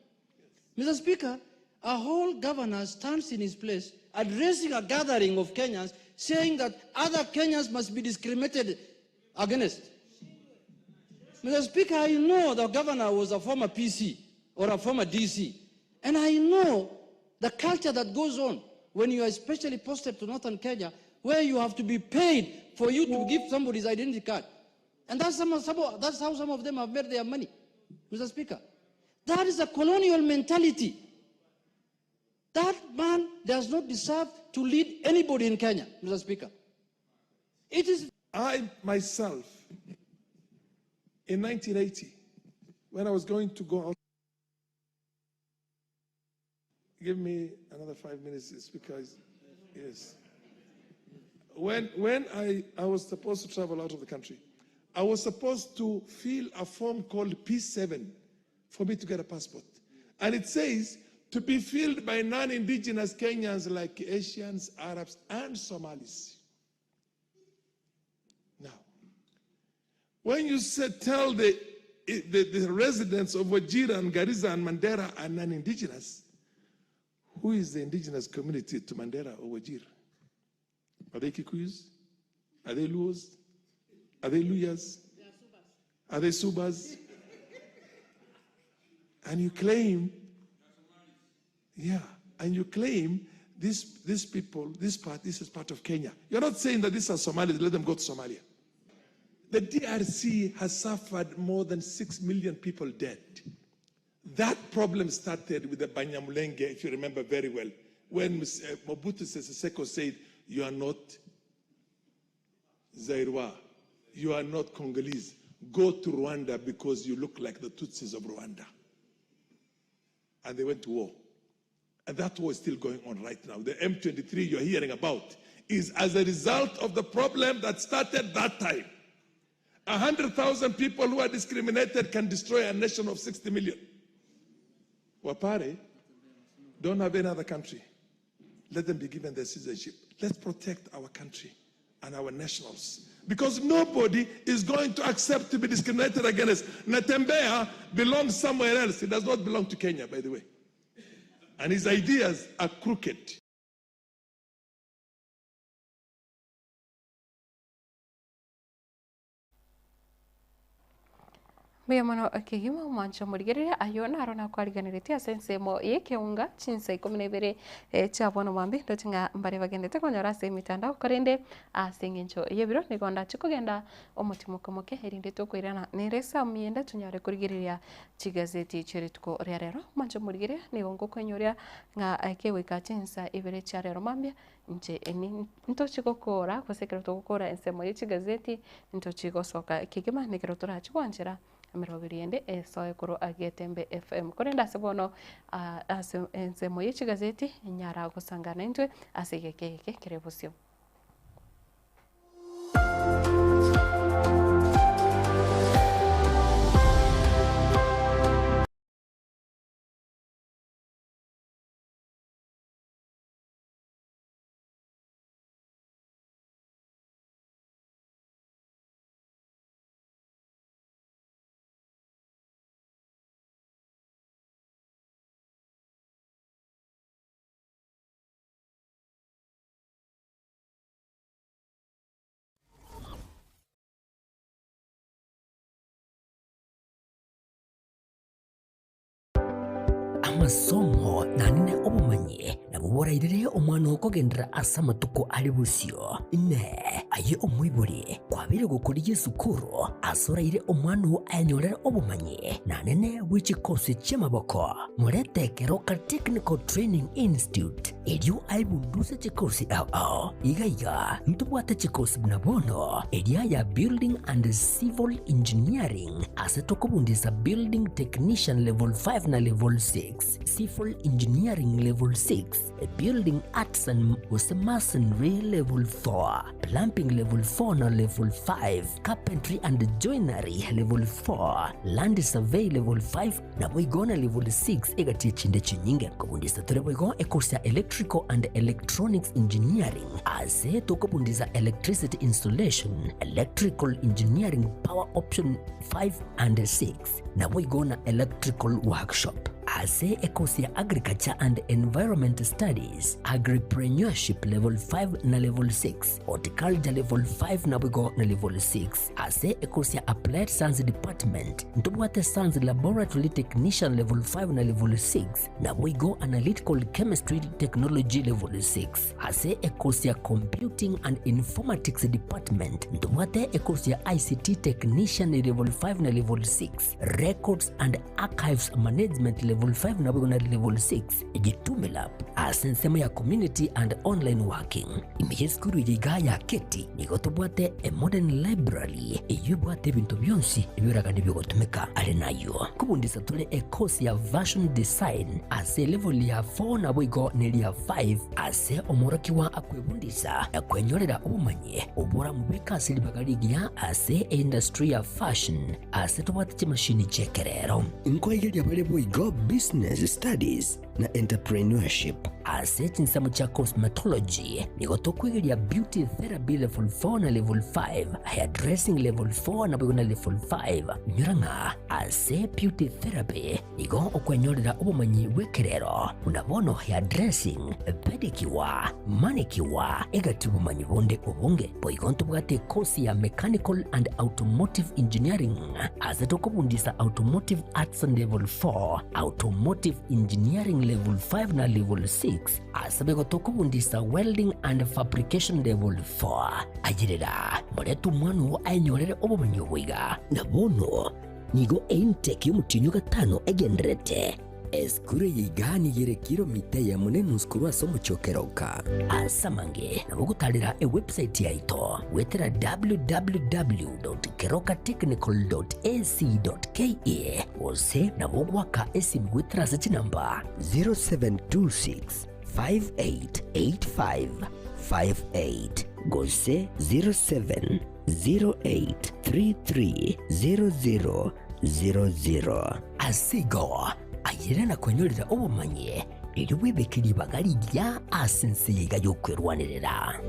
Mr. Speaker, a whole governor stands in his place addressing a gathering of Kenyans saying that other Kenyans must be discriminated against. Mr. Speaker, I know the governor was a former PC or a former DC. And I know the culture that goes on when you are especially posted to Northern Kenya, where you have to be paid for you to give somebody's identity card. And that's how some of them have made their money, Mr. Speaker. That is a colonial mentality. That man does not deserve to lead anybody in Kenya, Mr. Speaker. It is. I myself, in 1980, when I was going to go out, give me another 5 minutes, because, yes. When I was supposed to travel out of the country, I was supposed to fill a form called P7 for me to get a passport. And it says to be filled by non-indigenous Kenyans like Asians, Arabs, and Somalis. Now, when you tell the residents of Wajir and Garissa and Mandera are non-indigenous, who is the indigenous community to Mandera or Wajir? Are they Kikuyus? Are they Luos? Are they Luyas? Are they Subas? And you claim, and you claim these people, this is part of Kenya. You're not saying that these are Somalis, let them go to Somalia. The DRC has suffered more than 6 million people dead. That problem started with the Banyamulenge, if you remember very well, when Mobutu Sese Seko said, you are not Zairwa, you are not Congolese. Go to Rwanda because you look like the Tutsis of Rwanda. And they went to war. And that war is still going on right now. The M23 you're hearing about is as a result of the problem that started that time. 100,000 people who are discriminated can destroy a nation of 60 million. Wapare don't have any other country. Let them be given their citizenship. Let's protect our country and our nationals. Because nobody is going to accept to be discriminated against. Natembeya belongs somewhere else. He does not belong to Kenya, by the way. And his ideas are crooked. Muyamano akigima mwancho murigerera ayona arona kwariganirite asensemo yekeunga chinsa 12 chabona mwambi ndotinga mbare bagendete konyora se mitandao korende asengencho yebiro nigonda chikugenda omutimukomoke erinde tokwirana neresa mienda tunyare kurigerera chigazeti cheritko rero mwancho murigerera nigongo kwenyoria nga akeweka chinsa 2 charero mambia nje eni ntochikokora kosekero tokora ensemo yechigazeti ntochikosoka kigima nikero turachikwanjira amirobiriende soe kuro agetembe FM korenda sebono ensemo yechigazeti nyara gusangana intwe asegekeke kerebusyo. amasomo nanine obumanyi nabuborairire omwana okogendera asa matuko ali busyo ne aye omwibuli kwabire gukuriye sukuru asoraire omwana ayanyorera obumanyi nanine bw'ekikosi ky'amaboko muretekero ka Technical Training Institute eryo aibunduse ekikosi ao igaiga ntubwate ekikosi bunabono eryaya Building and Civil Engineering ase tokobundisa Building Technician Level 5 na Level 6, Civil Engineering Level 6, Building Arts and Masonry Level 4, Plumbing Level 4 na Level 5, Carpentry and Joinery Level 4, Land Survey Level 5 na boigona Level 6 egati chinde chinyinge kubundisa tore boigo ekosia Electrical and Electronics Engineering ase tokobundisa Electricity Installation, Electrical Engineering Power Option 5 and 6 na boigona Electrical Workshop ase ekosi ya Agriculture and Environment Studies, Agripreneurship level 5 na level 6, Horticulture level 5 na bwigo na level 6, ase ekosi ya Applied Science Department, ntubwate Science Laboratory Technician level 5 na level 6, na bwigo Analytical Chemistry Technology level 6, ase ekosi ya Computing and Informatics Department, ntubwate ekosi ya ICT Technician level 5 na level 6, Records and Archives Management level 5 na bwigo na level 6, Gitumelab ase nsema ya Community and Online Working, imeyeskuru yiga ya keti nigotubwate a Modern Library iyubwate bintu byonsi ibiraga nibyogotumeka ari nayo kubundisa tule ekosi ya Version Design ase level ya 4 na bwigo neli ya 5, ase omoroki wa akwebundisa akwenyorera ubumanyi obura mubeka silibagaligia ase industry ya fashion, ase tubwate chimashini chekerero inkoigelia bale bwigo Business Studies na Entrepreneurship, ase chinsamo cha Cosmetology nigotokwigelia Beauty Therapy level 4 na level 5, Hairdressing level 4 na bwigo na level 5 nyuranga, ase Beauty Therapy nigo okwenyorera ubumanyi bwekerero unabono Hairdressing, Pedicure, Manicure egati ubumanyi bonde obunge boigonto bwate kosi ya Mechanical and Automotive Engineering, ase tokobundisa Automotive Arts level 4, Automotive Engineering level 5 na level 6, ase tokobundisa Welding and Fabrication level 4. Ajirira moretu mwanu ainyorere obumanyi bwiga nabono nigo intake y'umutinyo gatano egenderete eskure yigani yere kilomita ya munene uskuru asomo chokeroka asamange nabugutalira website yaito wetera www.kerokatechnical.ac.ke ose nabugwaka esimu wetera sechi namba 0726 588558 gose 0708330000 asigo ayirana kwenyorera obumanyi riri wibekiri bagari ya asense yiga yokwerwanirira.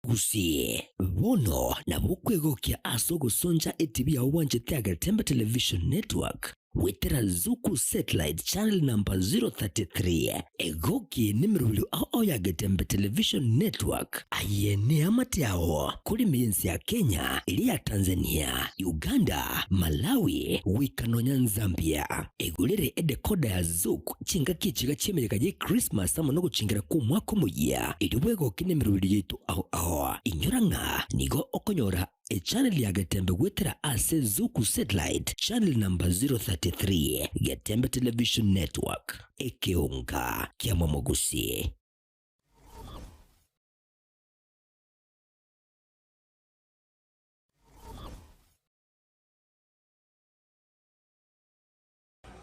Gusie bono na bukwegokia asogo sonja etibia wanje Tiaga Tembe Television Network wetera Zuku Satellite Channel number 033 egoki nimero ya Getembe Television Network ayene amatiao kuri mienzi ya Kenya, ili ya Tanzania, Uganda, Malawi, Wikanonya, Zambia egulere edekoda ya Zuku chinga kichiga chemereka je Christmas ama no chingira ku mwaka muya iliwego kinemero yetu aho inyoranga nigo okonyora a channel ya Getembe wetera ase Zuku Satellite Channel number 033 Getembe Television Network ekeonga kia Mwamogusi.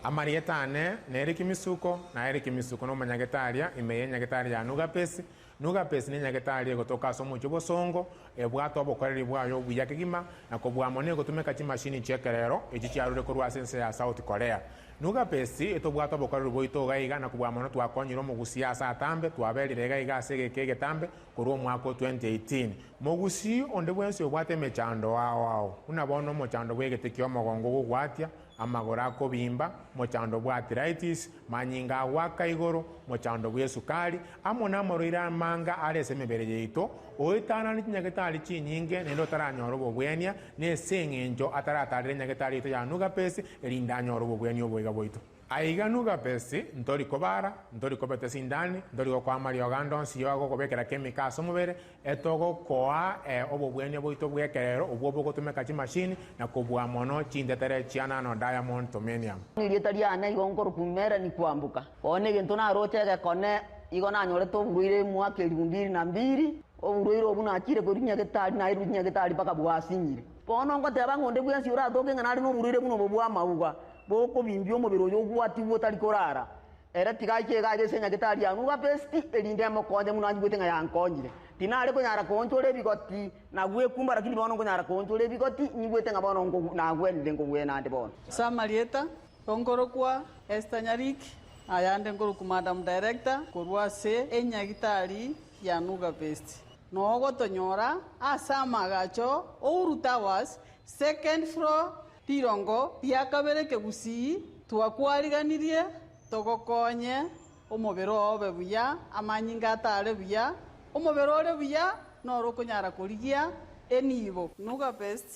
Amarietane neri kimisuko na eri kimisuko no manyagetaria imeye nyagetaria nugapesi ni nyagetaria gotoka somo chobosongo ebwato obokoreri bwayo buyakigima na kobwamone gotumeka chimashini chekerero echichiarure korwa sense ya South Korea nugapesi etobwato obokoreri boito gaiga na kobwamone twakonyiro Mogusi asa atambe twaberire gaiga asege getambe korwa mwaka 2018 Mogusi onde bwense obwate mechando wao unabono mochando bwegetekio mogongo gugwatia amagora akobimba mochando bwa arthritis manyinga waka igoro mochando bwa sukari amona moroira manga arese mebere yeito oitana ni nyagetari chinyinge nendo taranyoro bobwenia ne sengenjo ataratarire nyagetari ito ya nugapesi elinda nyoro bobwenia obwega boito aiga nugapesi ntori kobara ntori kobete sindani ntori kwa Mario Gandonsi yogo kobekera chemicals omubere etogo koa obobwenia boito bwekerero obwo bogotumeka chimashini na kobwa mono chindetere chiana no diamond tomenium nilietaria na igongoro kumera ni kwambuka one gento na rochege kone igona nyore to buruire mwaka 2002 oburuire obuna akire ko nyagetari na iru nyagetari paka bwasinyire pono ngoteba ngonde bwensi ura doge nganari no buruire buno bobwa mauga boko bimbyo mubiro yo gwati wotari korara era tigaike gaje senya gitari ya nuga besti elinde mokonje munanji gwetenga ya nkonyire tinare ko nyara konchole bigoti na gwe kumba lakini bono ko nyara konchole bigoti nyigwetenga bono ngo na gwende ngo gwe nande bono Samarieta kongoro kwa Esther Nyariki ayande ngoro ku Madam Director korwase enyagitari ya Nuga Best nogo tonyora asama gacho Ouru Towers second floor tirongo yakabere kegusi twakwariganirie togokonye omobero obe buya amanyinga atare buya omobero ore buya noro kunyara kurigia enibo Nuga Best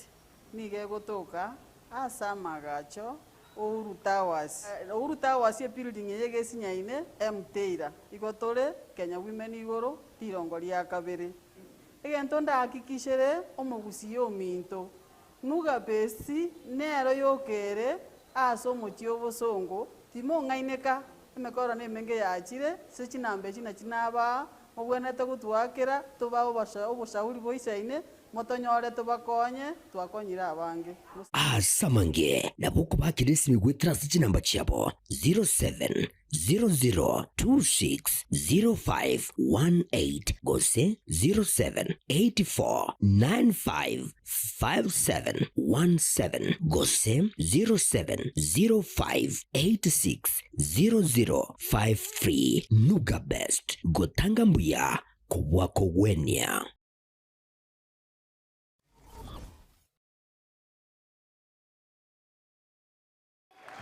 nige gotoka asama gacho Ouru Towers. Ouru Towers ye building yege sinyaine Mteira. Igotore Kenya Women igoro tirongo ria kabere. Egento ndahakikishere omogusi ominto. Nuga Best nero yokere aso mochio bosongo timo ngaineka emekora nemenge yachire se chinambe chinaba obwenete gutwakira tuba oboshauri boisaine motonyore tubakonye twakonyira abange asamange nabuko bakirisi gwitira sinamba cyabo 0700260518 gose 0784955717 gose 0705860053 Nuga Best gotanga mbuya kubwako gwenya.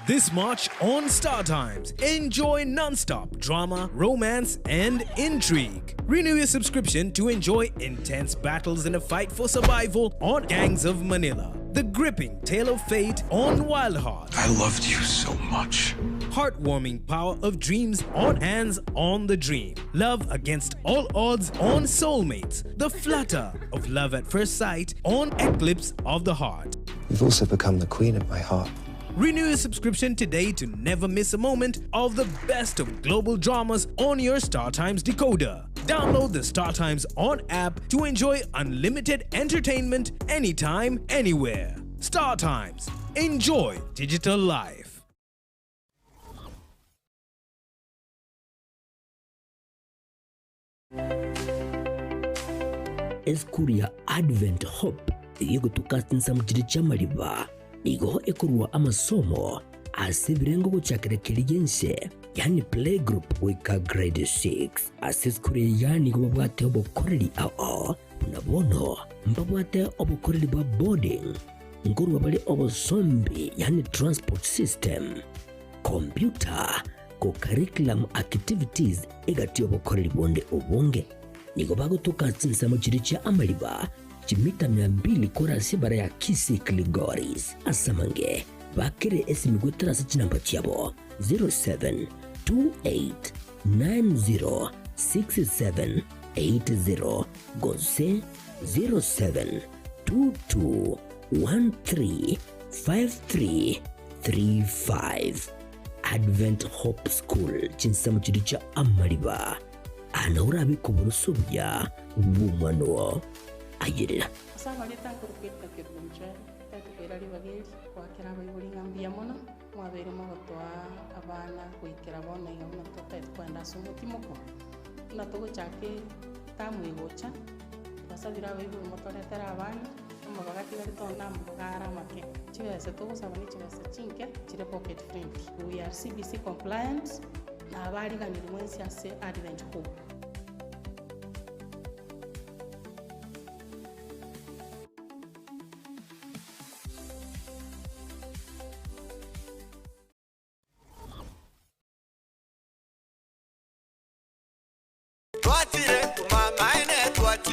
This March on Star Times, enjoy non-stop drama, romance, and intrigue. Renew your subscription to enjoy intense battles in a fight for survival on Gangs of Manila. The gripping tale of fate on Wild Heart. I loved you so much. Heartwarming power of dreams on Hands on the Dream. Love against all odds on Soulmates. The flutter of love at first sight on Eclipse of the Heart. You've also become the queen of my heart. Renew your subscription today to never miss a moment of the best of global dramas on your StarTimes decoder. Download the StarTimes On app to enjoy unlimited entertainment anytime, anywhere. StarTimes. Enjoy digital life. Eskuria Advent Hope yigo tukatinsa mujiri cy'amariba nigo ekurwa amasomo asibirengo gucakira kirigense yani playgroup wika grade 6 asiskuri yani go bwate obokoreri ao nabono mbabwate obokoreri ba boarding ngurwa bali obosombi yani transport system computer ko curriculum activities egati obokoreri bonde obonge nigo bagotoka tsinsa mujiri cya amariba chimita 200 korasi bara ya Kisi Kligoris asamange bakire esimigotera sinamba cyabo 0728906780 gose 0722135335 Advent Hope School chinsamu chiricha amariba anaurabi kuburusobya bumano ayirira saba leta kurukita kirumche tatukera libageri kwakira bayuri ngambia mono mwabere mogotwa abana kwikira bona ingona tota kwanda sumukimoko natogo chake tamwigocha basabira bayuri motoretera abana mabagati bari tonda mbugara make chibese tugusaba ni chibese chinke chire pocket friendly we are CBC compliant na abari ganiri mwensi ase Advent Hope.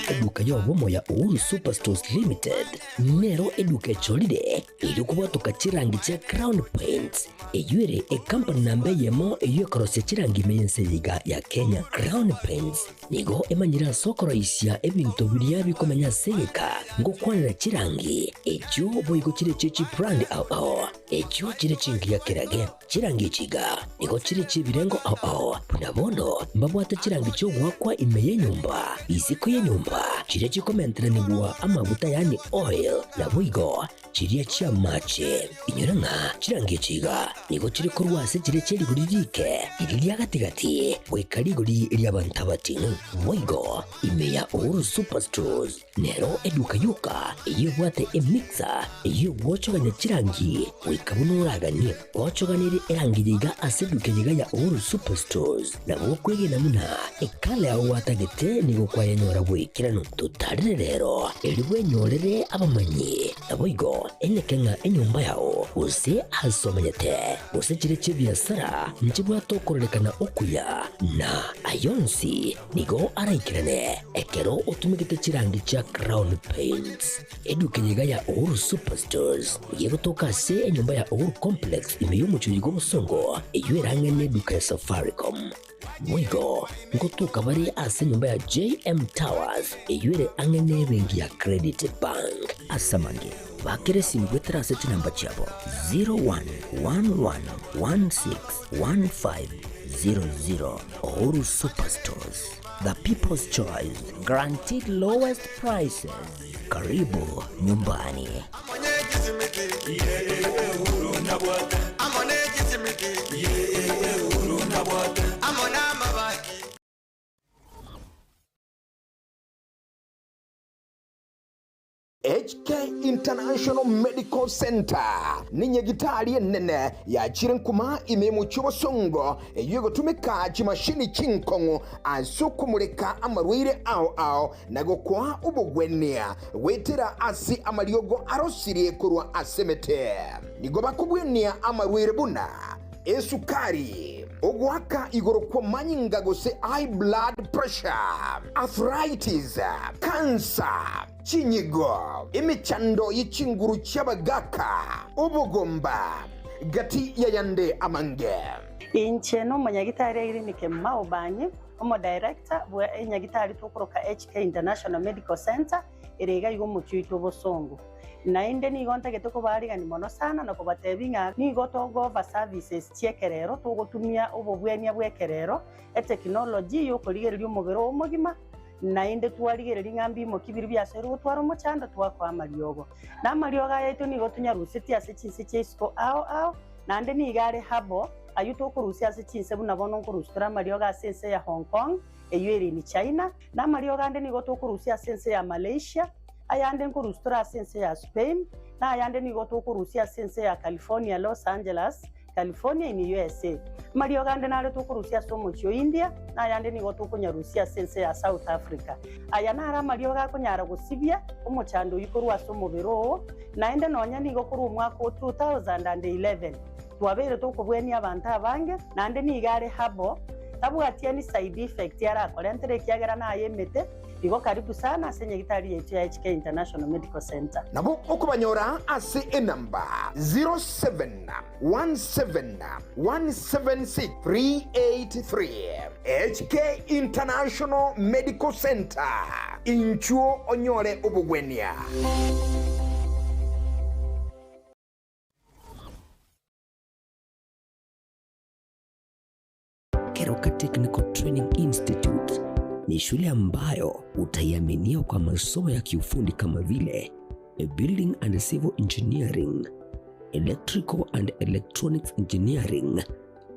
Eduka yobomo ya Uhuru Superstores Limited nero eduka cholide ili kubatoka chirangi cha Crown Paints eyure e company nambe yemo eyo korose chirangi meyense liga ya Kenya. Crown Paints nigo emanyira sokoro isya ebintu biriya bikomenya seka ngo kwanira chirangi echo boyiko chire chechi brand ao echo chire chingi ya kirage chirangi chiga nigo chire chibirengo ao nabono mbabwata chirangi cyo gwakwa imeye nyumba iziko ye nyumba chire chikomentra nibwa amavuta yani oil na bwigo chiria chia mache inyoranga chirangie chiga nigo chiri korwase chire chiri guririke iriria gatigati gwikari guri ria bantabati moigo imeya Uhuru Superstores nero eduka yuka iyo bwate emixer iyo wochoganya chirangi wikabunuraganie wochoganire erangiga aseduke yiga ya Uhuru Superstores na gokwege namuna ekale awatagete nigo kwayanyora bwikirano tutarire rero eribwe nyorere abamanyi aboigo enekenga enyumba yao use asomanyete use chire chibiasara nchibwa tokorekana okuya na ayonsi nigo araikirane ekero otumikete chirangi cha Crown Paints eduke yiga ya Uhuru Superstores yego tokase enyumba ya Uhuru Complex imeyumucho yigo musongo eywerangene duka ya Safaricom Mwigo ngotuka bari ase nyumba ya JM Towers eyure angene bengi ya Credit Bank asamange bakere simbwetera seti namba chabo 0111161500 Uhuru Superstores, the people's choice, guaranteed lowest prices. Karibu nyumbani. HK International Medical Center ni nyegitari nene ya chirenkuma imemu chobosongo yugo tumika chimashini chinkongo asukumureka amarwire ao nago kwa ubugwenia wetera asi amariogo arosirie kurwa asemete nigo bakubwenia amarwire buna esukari ogwaka igoro kwa manyinga gose high blood pressure, arthritis, cancer, chinyigo, imichando yichinguru chabagaka, ubugomba, gati yayande amange. Incheno manyagitari irinike maobanyi, omo director bwa nyagitari tukoroka HK International Medical Center, irega yugo muchuito bosongo. Na inde ni gonta getoko bariga ni mono sana na kubatebinga ni gotogo va services chiekerero tugotumia ubobwenia bwekerero e technology yo kurigererio mugero omugima na inde twarigereria ngambi mo kibiri byasero twaro muchanda twakwa amariogo na amarioga yetu ni gotunya ruseti ase chinse chesko ao na inde ni gare habo ayuto kurusi ase chinse buna bono kurustura amarioga ase ya Hong Kong eyeri ni China na amarioga inde ni gotokurusi ase ya Malaysia ayande nkurustura sense ya Spain na ayande ni goto kurusia sense ya California, Los Angeles, California in USA. Mario gande nare to kurusia somo chio India na ayande ni goto kunyarusia sense ya South Africa. Ayana ara Mario ga kunyara gusibia umuchando yikorwa somo bero na ende nonya ni gokuru mwaka 2011. Twabere to kubweni abantu abange na ande ni gare habo tabu atiani side effect yara kolentere kiagera na ayemete. Igo karibu sana ase nyagitari yetu ya HK International Medical Center. Nabo okubanyora ase enamba 0717617383 HK International Medical Center. Inchuo onyore obugwenia. Keroka Technical Training Institute ni shule ambayo utaiaminia kwa masomo ya kiufundi kama vile Building and Civil Engineering, Electrical and Electronics Engineering,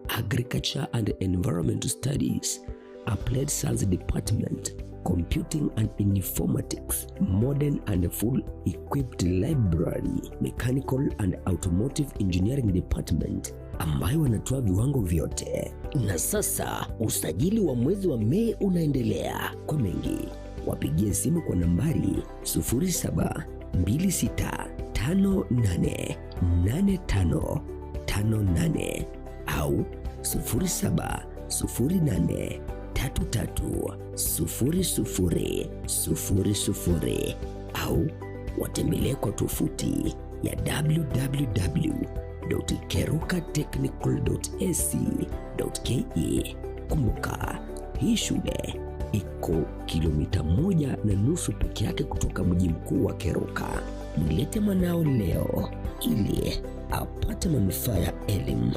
Agriculture and Environmental Studies, Applied Science Department, Computing and Informatics, Modern and Full Equipped Library, Mechanical and Automotive Engineering Department, ambayo wanatoa viwango vyote. Na sasa usajili wa mwezi wa Mei unaendelea. Kwa mengi wapigie simu kwa nambari 0726588558 au 0708330000 au watembelee kwa tovuti ya www.kerukatechnical.ac.ke. Kumbuka, hii shule iko kilomita 1.5 peke yake kutoka mji mkuu wa Keruka. Mlete mwanao leo ili apate manufaa ya elimu.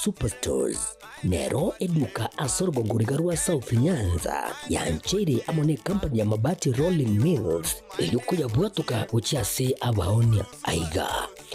Superstores nero eduka asorgo nguriga rwa South Nyanza ya Nchere amone company ya mabati Rolling Mills yuko ya bwatuka uchiase abaonia aiga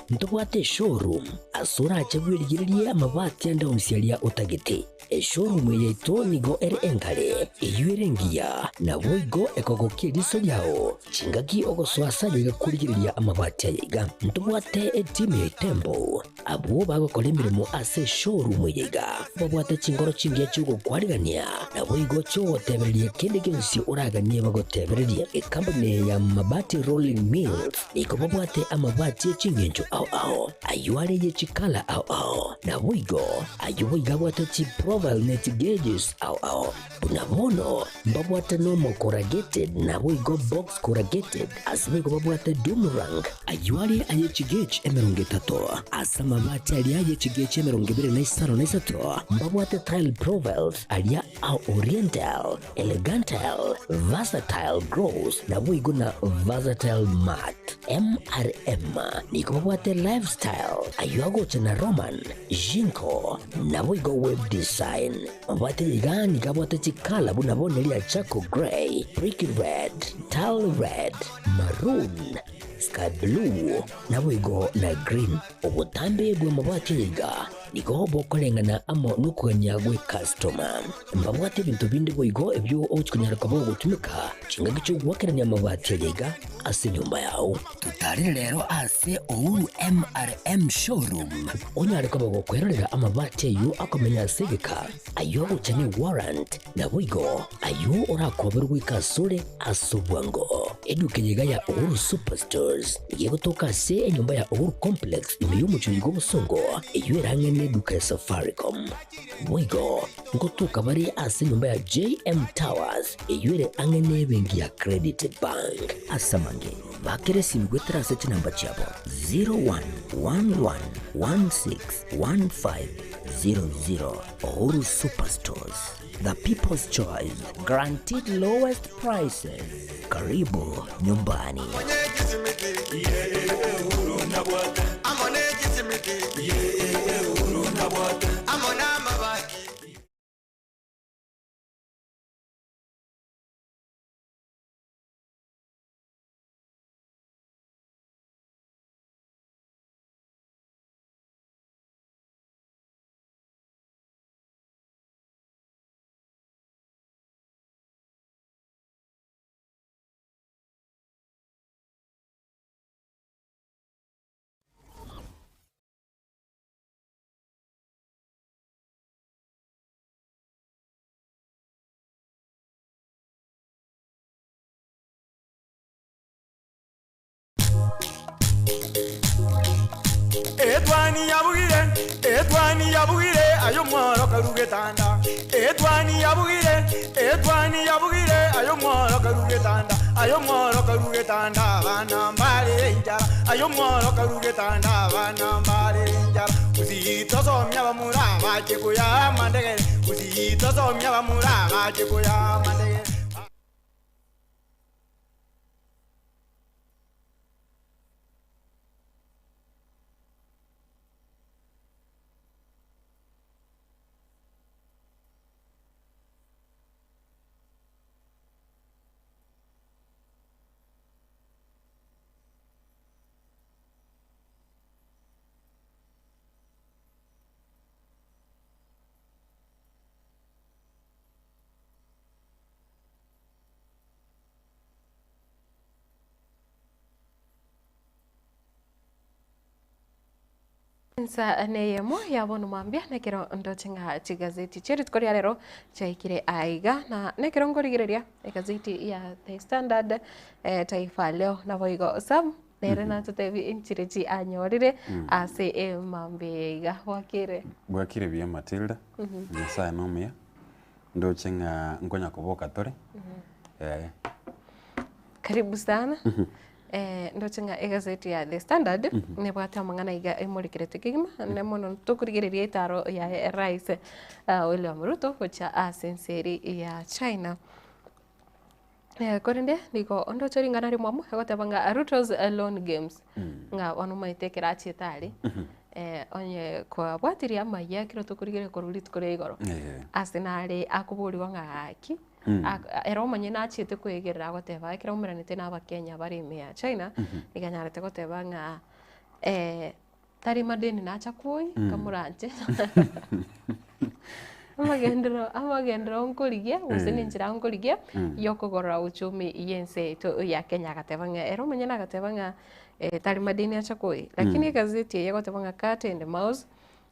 ntobwate showroom asura achagwirigirie amabati anda unsialia utagete showroom yeto nigo engale eyuerengia na boigo ekogokiriso yao chingaki ogoswasa yiga kurigiriria amabati yiga ntobwate team Tembo abo bagokora imirimo ase showroom yiga babwate chingoro chingia chugo kwarigania na boigo cho tebererie kende gensi uraganie bagotebererie company ya mabati Rolling Mills iko babwate amabati chingenjo ao ayuare ye chikala ao na boigo ayuiga bwate chi profile net gauges ao bunabono babwate normal corrugated na boigo box corrugated asibigo babwate Dumarang ayuare aye chigage emerongetato asa mabati alia ye chigage emerongibire na isaro na isato babwate tile profiles alia au oriental elegantal versatile gross na boigo na versatile mat MRM niko babwate lifestyle ayuago chana Roman Jinko na boigo web design babwate ligani kabwate chikala bunabonelia Chaco Gray, Brick Red, Tile Red, Maroon, Sky Blue na boigo na green obutambe gwe mabwate yiga niko bokolengana amo nukuganyagwe customer mbabwate bintu bindi boigo ebyo ochikunyara kabo gutumika chinga gicho gwakeranya amabati yiga ase nyumba yao tutari rero ase Uhuru MRM showroom onyare kabo gukwerera amabati yu akomenya segeka ayo uchane warrant na boigo ayo orakoberwa ikasure asubwango eduke yiga ya Uhuru Superstores yego toka se enyumba ya Uhuru Complex imeyumucho yigo busongo iyo erangene duka ya Safaricom boigo ngotuka bari ase nyumba ya JM Towers iyo ere angene bengi ya Credit Bank asamange bakere simgwetera se namba chabo 0111161500 Uhuru Superstores, the people's choice, guaranteed lowest prices. Karibu nyumbani. Edwani yabugire ayo mworo karugetanda Edwani yabugire ayo mworo karugetanda bana mbale njara ayo mworo karugetanda bana mbale njara uzito somya bamura baje kuya mandege uzito somya bamura baje kuya mandege Nsa neyemo yabona mwambia nekero ndochenga chigazeti cheru tukoria rero chaikire aiga na nekero ngorigereria gazeti ya The Standard Taifa Leo na boigo sam nere na tutevi inchirechi anyorire ase mambega wakire bia Matilda nsa nomia ndochenga ngonya kuboka tore karibu sana ndochenga gazeti ya The Standard ne bwata mangana iga emurikirete kigima ne mono tukurigereria itaro ya Rais William Ruto kucha asenseri ya China korende niko ndochori ngana rimwamu hegotebanga Ruto's loan games nga wanu maitekera chetari onye kwa bwatiria maya kiro tukurigire kururi tukure igoro asenare akuburiwa ngaki era omanye nachite kwegerera goteba kira umiranite n'abakenya bari mea China iganyarete goteba nga tari madeni nacha kui kamuranje amagendero nkorigia usini njira nkorigia yokogorora uchumi yense to ya Kenya gateba nga era omanye nagateba nga tari madeni acha kui lakini gazeti yegoteba nga cat and mouse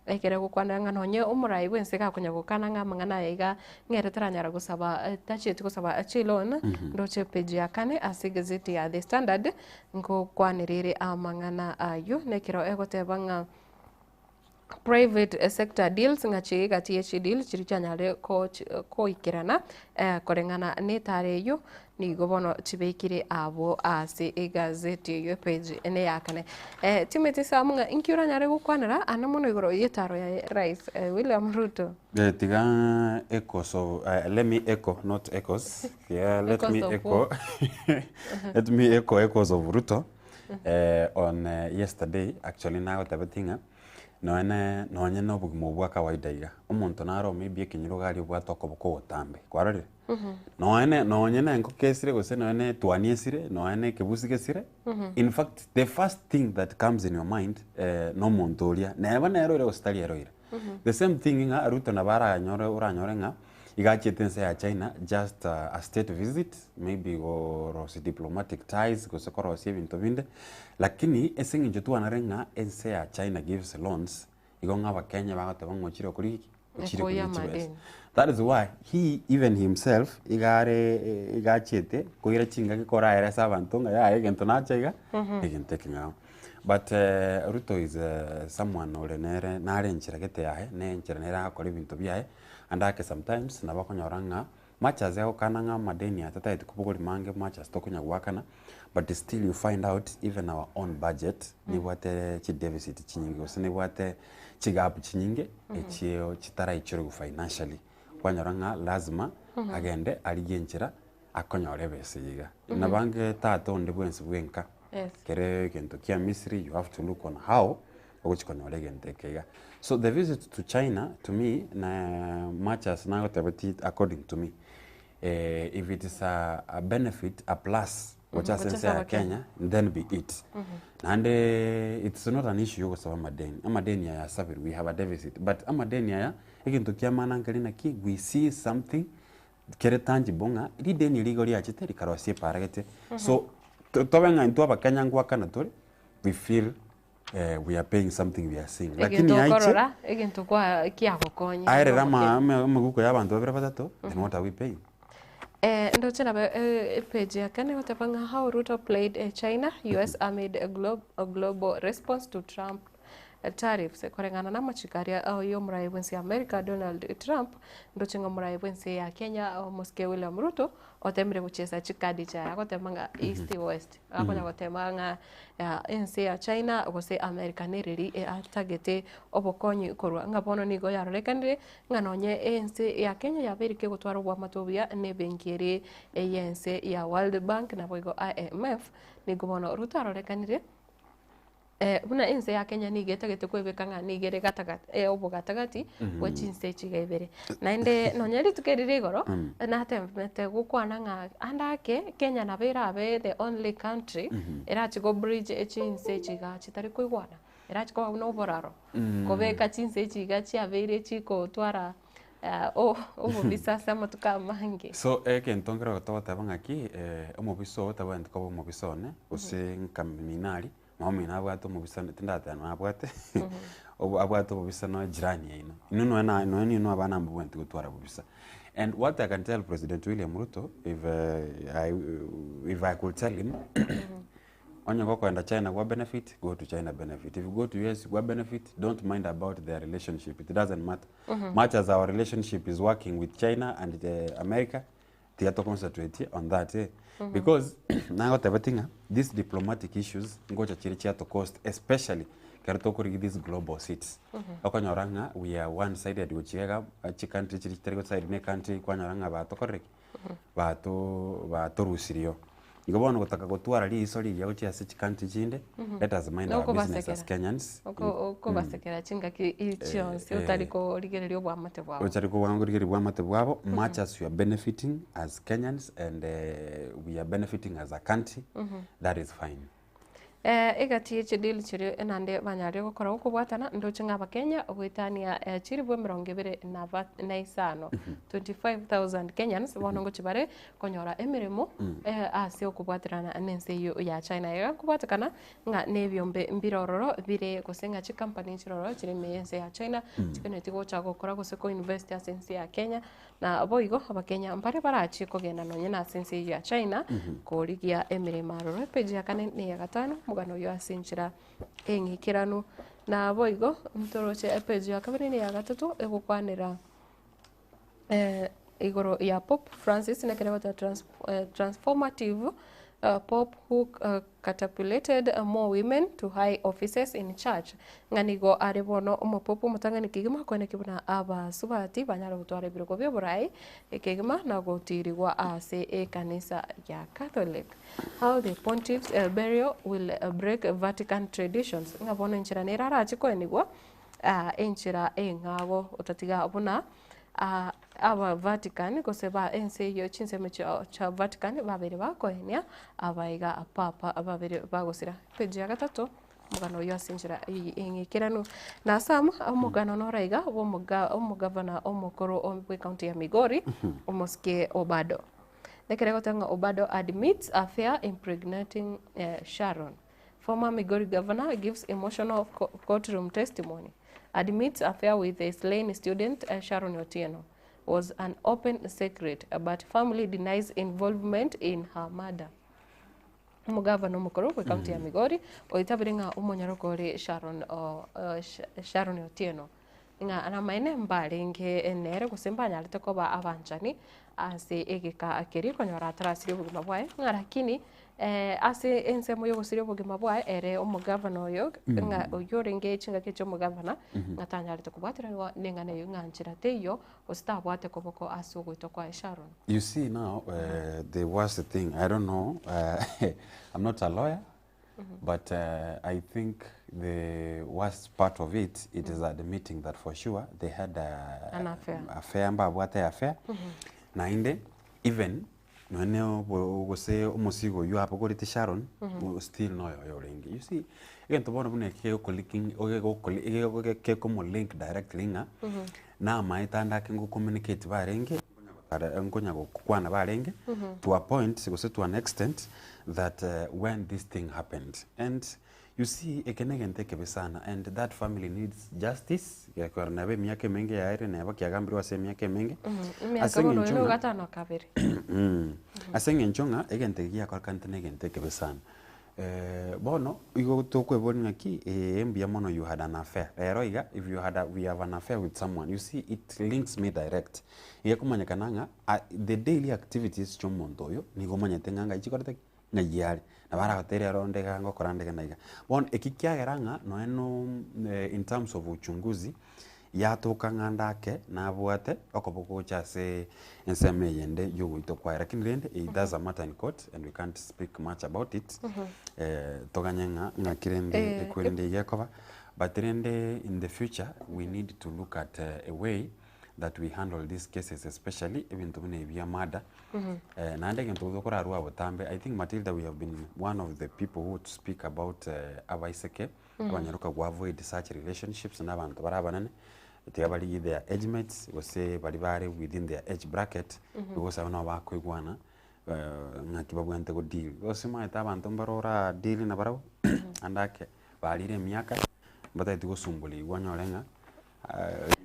ekere gukwana ngano nye umurai wense gakunya gukana nga mangana iga ngere taranyara gusaba tachete gusaba achilona ndoche page ya kane ase gazeti ya The Standard ngo kwanirire amangana ayo nekiro egoteba nga private sector deals ngachi gati deal chirichanyare ko ikirana korengana netare yo ni gobono chibekire abo ase egazeti yo page ene yakane timete samunga inkyura nyare gukwanira anamuno igoro yetaro ya Rais William Ruto tiga echoes of let me echo not echoes yeah let me echo let me echo echoes of Ruto on yesterday actually now tabatinga nonye no bugimo bwa kawaida iga umuntu naro maybe ekinyiro gali bwa toko buko utambe kwarore nonye na nko kesire gose nonye twanisire nonye kebusigesire in fact the first thing that comes in your mind no muntu ulia neba nero ire ostali eroire the same thing nga Ruto na bara uranyore nga igachitense ya China just a state visit maybe or diplomatic ties gose korosie bintu binde lakini esingi njotu anarenga ense ya China gives loans igonga abakenya bagataba ngochiro kuri that is why he even himself igachete kuira chinga gikora era sabantunga ya egento nachaiga egentekinga but Ruto is someone orenere narenchira gete yahe nenchira nera akora ibintu byahe and ake sometimes nabakonyoranga machas yao kananga madeni atata itukubugori mange machas tokunya gwakana but still you find out even our own budget ni wate chi deficit chinyingi usine wate chi gap chinyingi echio chitara ichiro financially kwanyoranga lazima agende aligenchira akonyore besiga nabange tato ndebwensi bwenka kere kento kia Misri you have to look on how okukikonyore gentekega so the visit to China to me na much as now according to me if it is a benefit a plus which as in Kenya then be it and it's not an issue with amadeni ya savir we have a deficit but amadeni ya ekintu kia manangeli na ki we see something kere tangible nga ideni ligori ya chiteri karosie paragete so tobenga into abakenya ngwakana tori we feel we are paying something we are seeing lakini aiche egento kwa kiagokonya aire rama maguko yabantu babira batatu then what are we paying ndo tena page ya kane watapanga how Ruto played China US amid a global response to Trump tariffs korengana na machikaria au yo murai wensi America Donald Trump ndo chinga murai wensi ya Kenya Moske William Ruto otemre kucheza chikadi cha gotemanga east west akonya gotemanga ensi ya China gose America neriri atagete obokonyi korwa ngabono nigo yarorekandire nganonye ensi ya Kenya yabirike gutwara bwa matobia ne benkere yense ya World Bank na boigo IMF nigo bono Ruto arorekanire buna ense ya Kenya nigetagete kwebekanga nigere gatagati obo gatagati wachinse chigaibere nainde nonyeri tukerire igoro na temete gukwana nga andake Kenya na bera be the only country era chigo bridge echinse chiga chitari kuigwana era chiko no boraro kobeka chinse chiga chiabere chiko twara bisa sama tukamange so kentongera gototaba ngaki omobiso tabandi ko omobisone usinkaminali mami nabwato mubisana tindata nabwate abwato mubisa no jirani ino no abana mbwenti gutwara mubisa and what I can tell President William Ruto if I could tell him onye go kwenda China kwa benefit go to China benefit if you go to US kwa benefit don't mind about their relationship it doesn't matter much as our relationship is working with China and America they have to concentrate on that because now tabatinga these diplomatic issues ngocha chirichia to cost especially karto these global seats akonyoranga we are one sided uchiega a country chiri side ne country kwanyoranga ba to correct ba to rusirio igo bono gotaka gotwara riiso riria gochiase chikanti chinde let us mind our business as Kenyans basekera chingaki ichionsi utari kurigereria obwamate bwabo utari kurigereria obwamate bwabo much as you are benefiting as Kenyans and we are benefiting as a country that is fine. Igati chidil chiri enande banyari gukora ukubwatana ndoche ngaba Kenya gwitania chiri bwe 25 25,000 Kenyans bonongo chibare konyora emirimo ase okubwatirana nense yo ya China ya kubwatakana nga nebyombe mbirororo bire kusenga chi company chiroro chiri meyense ya China chikeneti gocha gukora guseko invest asense ya Kenya na boigo abakenya mbare barachi kogenda nonye na asense ya China korigia emirimo roro page ya kane ne ya gatano mugano yo asinchira engikirano na boigo mtoroche page ya kabiri ya gatatu egukwanira igoro ya Pope Francis nekereba transformative Pope who catapulted more women to high offices in church nganigo arebono umupopo mutangani kigima kwene kibuna aba subati banyara gutwara birugo byo burai ekigima na gotirigwa ase kanisa ya Catholic. How the pontiff's burial will break Vatican traditions ngabona inchira nerara chikwenigwa enchira engabo utatiga abuna aba Vatican goseba ense yo chinseme cha Vatican babere bakohenia abaiga papa ababere bagosira page ya gatatu mugano yo asinjira engikirano na sam omugano noraiga omugavana omukoro omwe county ya Migori omoske Obado nekerego tanga Obado admits affair impregnating Sharon. Former Migori governor gives emotional courtroom testimony. Admits affair with a slain student Sharon Otieno was an open secret, but family denies involvement in her murder. Mugavana mukuru wa kaunti ya Migori oitabiringa umonyarokore Sharon Otieno nga anamaine mbalinge enere kusembanya aliteko ba abanchani ase egeka akeri konyora atarasiri bugima bwae nga lakini ase ensemo yo gusiri bugima bwae ere omugavana oyo nga oyorenge chinga kecho omugavana ngatanya aliteko bwatirwa nengana yo nganchira teyo ostabwate koboko aso gwitokwa Sharon. You see now the worst thing, I don't know, I'm not a lawyer, but I think the worst part of it is at the meeting that for sure they had an affair na inde even no gose omosigo you hapo gorite Sharon still no yo ringi. You see again to bona bune ke ko linking ke ko mo link direct linga na maitanda ke ngo communicate ba ringi ngonya go kwana ba ringi to a point gose to an extent that when this thing happened and you see ekenegente kebesana and that family needs justice ya kwa nabe miaka mengi ya ire na bakiyagambirwa se miaka mengi asengenchonga egente ya kwa kantene gente kebesana bono igo tokwe boninga ki embia mono you had an affair eroiga if we have an affair with someone you see it links me direct yekumanya the daily activities chomondoyo nigomanya tenganga ichikorete ngayari na bara hotere ronde gango korande naiga bon ekikiageranga no eno in terms of uchunguzi yatoka ngandake na bwate okoboko chase enseme yende yuguito kwa lakini rende it doesn't matter in court and we can't speak much about it toganyenga ngakirende ekwende yakoba but rende in the future we need to look at a way that we handle these cases, especially even to be a murder. I think, Matilda, we have been one of the people who would speak about abaiseke abanyaruka go avoid such relationships na abantu barabanane tegabali their age mates gose bali bare within their age bracket because abana bakwigwana ngakibabwante go deal gose maita abantu mbarora deal na barabo andake balire myaka batati gosumbuli wanyolenga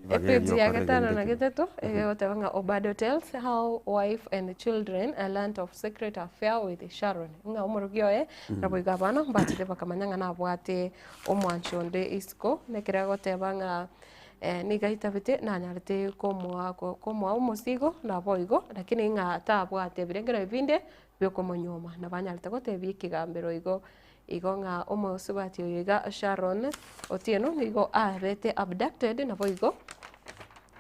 Page ya gatano na gatatu egotanga Obado tells how wife and children learned of secret affair with Sharon nga umurugioe na boigabana batite bakamanyanga na bwate omwanchonde isko nekira gotebanga nigaitavite na nyarite komwa umusigo na boigo lakini nga tabwate birengera binde byokomonyoma na banyarite gotebia ikigambiro igo nga omusubati oyiga Sharon Otieno nigo arete abducted na boigo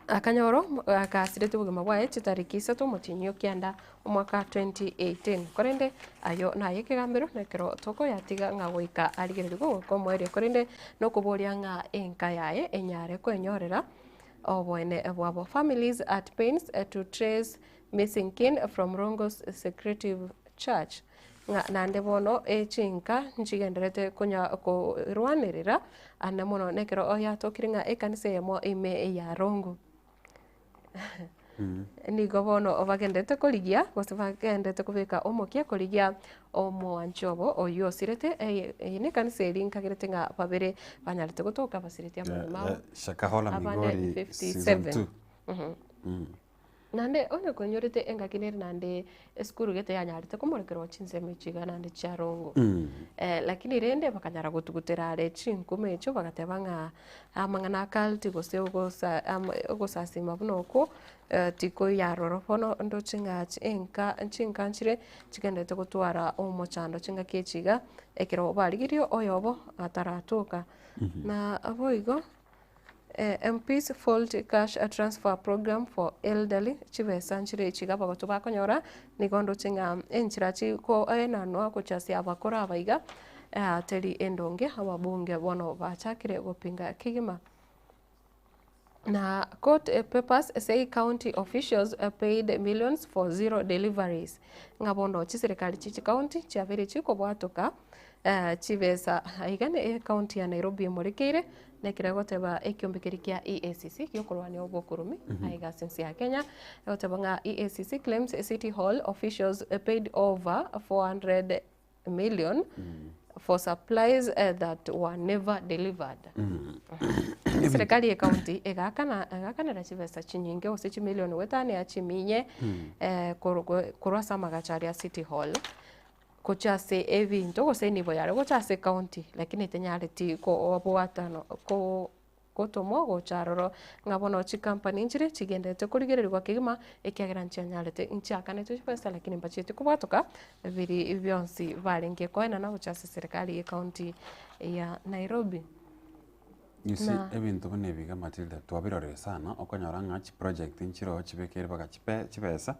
akanyoro akasirete bugima bwaye chitariki 3 mutinyo kianda omwaka 2018 korende ayo naye kigambiro nekero toko yatiga nga goika arigerirwo komwere korende no kuboria nga enka yaye enyare kwenyorera obwene bwabo families at pains to trace missing kin from Rongo's Secretive Church nande bono echinka nchigenderete kunya ko rwanirira ane mono nekero oyatokiringa ekanisa yemo ime ya Rongo nigo bono bagendete korigia gose bagendete kubika omokia korigia omwanchobo oyo sirete ine kanisa erinkagerete nga babere banyarete gutoka basirete amama Shakahola Migori 57 nande one konyorete engakinere nande eskuru gete yanyarete kumurikero chinseme chiga nande charongo lakini rende bakanyara gutugutera re chinkume echo bagateba nga amangana kalti gose ogosa sima bunoko tiko yaroro bono ndo chinga chinkanchire chigendete gutwara omochando chinga kechiga ekero barigirio oyobo ataratuka na aboigo MP's Fault Cash Transfer Program for Elderly chibesanchire chiga bagoto bakonyora nigondo chinga enchirachi ko enano kuchasia abakora abaiga teri endonge ababunge bono bachakire gopinga kigima na court papers say county officials paid millions for zero deliveries ngabondo chiserikali chichi county chavere chiko bwatoka chibesa igane county ya Nairobi morekeire nekire goteba ekiombekeri kia EACC yokorwania obokurumi aiga sense ya Kenya goteba nga EACC claims City Hall officials paid over 400 million for supplies that were never delivered. Serikali ya county egakana na chibesa chinyinge ose milioni wetane ya chiminye kurwasa magachari ya City Hall kuchase evinto gose nibo yare kuchase county lakini tenyare ti ko obwatano ko tomo go charoro ngabono chi company njire chigendete kurigererwa kigima ekiagira nchanyarete nchakane tu pesa lakini mbachete kubwatoka biri byonsi barenge koena na kuchase serikali ya county ya Nairobi. You see, ebintu bune biga Matilda twabirore sana okonyora nga chi project nchiro chibekere baka chipesa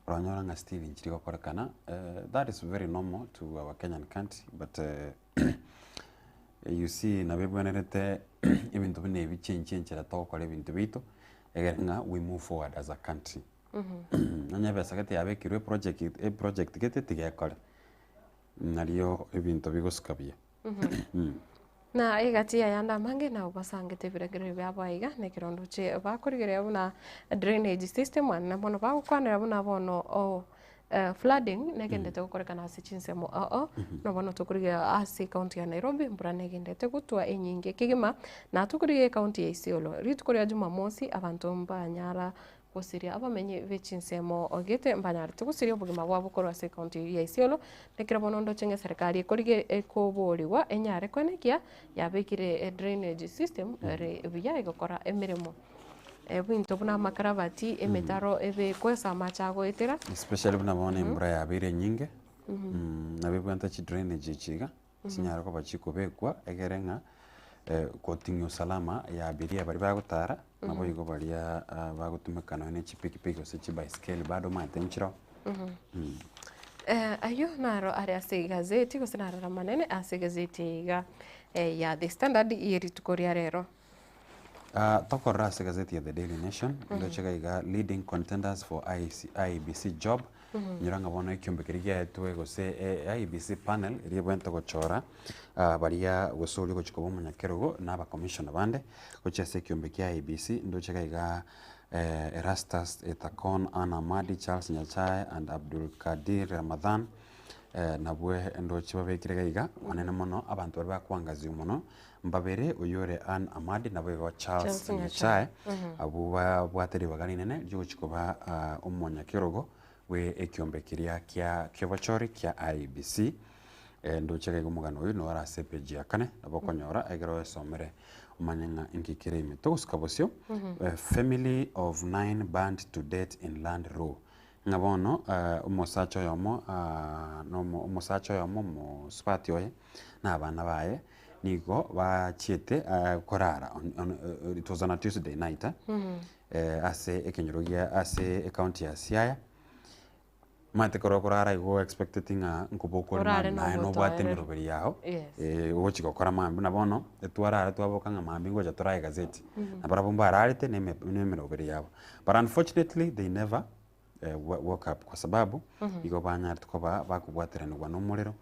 oronyora nga still nchiri gokorekana that is very normal to our Kenyan country but you see na bebwenerete ebintu bune bichenchera tokore ebintu bito nga we move forward as a country nanya besa kete yabekirwe project kete tigekore nariyo ebintu bigosukabye na igatia yanda mange na ubasangete biregere byabaiga nekirondo che bakurigere abuna drainage system na bono bakwanira abuna bono flooding negendete gukorekana ase chinsemo no bono tukuriga ase county ya Nairobi mbura negendete gutwa enyinge kigima na tukuriga county ya Isiolo ritukuriga Jumamosi abantu mbanyara kusiria abamenye bechinsemo ogete mbanyara tukusiria obugima bwabo korwa se county ya Isiolo nekira bonondo chenge serikali ekorige ekoboriwa enyare konekia yabekire drainage system re biya igokora emiremo ebintu buna makarabati emetaro ebe kwesa machago etera especially buna bone imbura yabire nyinge na bebwanta chi drainage chiga sinyara ko bachikobekwa egerenga kotinyo salama ya abiria bari bagutara nabo yigo baria bagutumikana ne chipikipiki ose chibicycle bado matenchiro ayo naro ari ase gazeti gosinara manene ase gazeti ga ya The Standard yeri tukoria rero tokorra ase gazeti ya The Daily Nation ndo chega leading contenders for IEBC job nyiranga bona ikiombekerigia etwe gose IEBC panel iribwenta gochora baria gosori gochikobo munyakerogo naba commissioner bande gochese ikiombekia IEBC ndo chega Erastus Etakon, Anna Madi, Charles Nyachae and Abdul Kadir Ramadhan nabwe ndo chibabekirega iga wanene mono abantu bari bakwangazi mono mbabere uyore Ann Amadi nabwe Charles Nyachae abu bwateri bagani nene ryo chikoba umunyakerogo we ekiombekiria kya kyobochori kya IEBC ndo chega umugano uyu no arase page ya kane nabokonyora egero esomere umanyenga inkikire imito skabosyo family of 9 banned to death in land row ngabono umusacho yomo no umusacho yomo mu spati oye na abana baye nigo bachiete korara it was on a Tuesday night ase ekenyerogia ase county ya Siaya mate korora igo expected nga nkuboko na no bwate miroberi yao wochi gokora mambi na bono etwarara twabokanga mambi ngoja toraye gazeti na barabumba ararite ne miroberi yao but unfortunately they never woke up kwa sababu igo banya tukoba bakubwateranirwa n'umuriro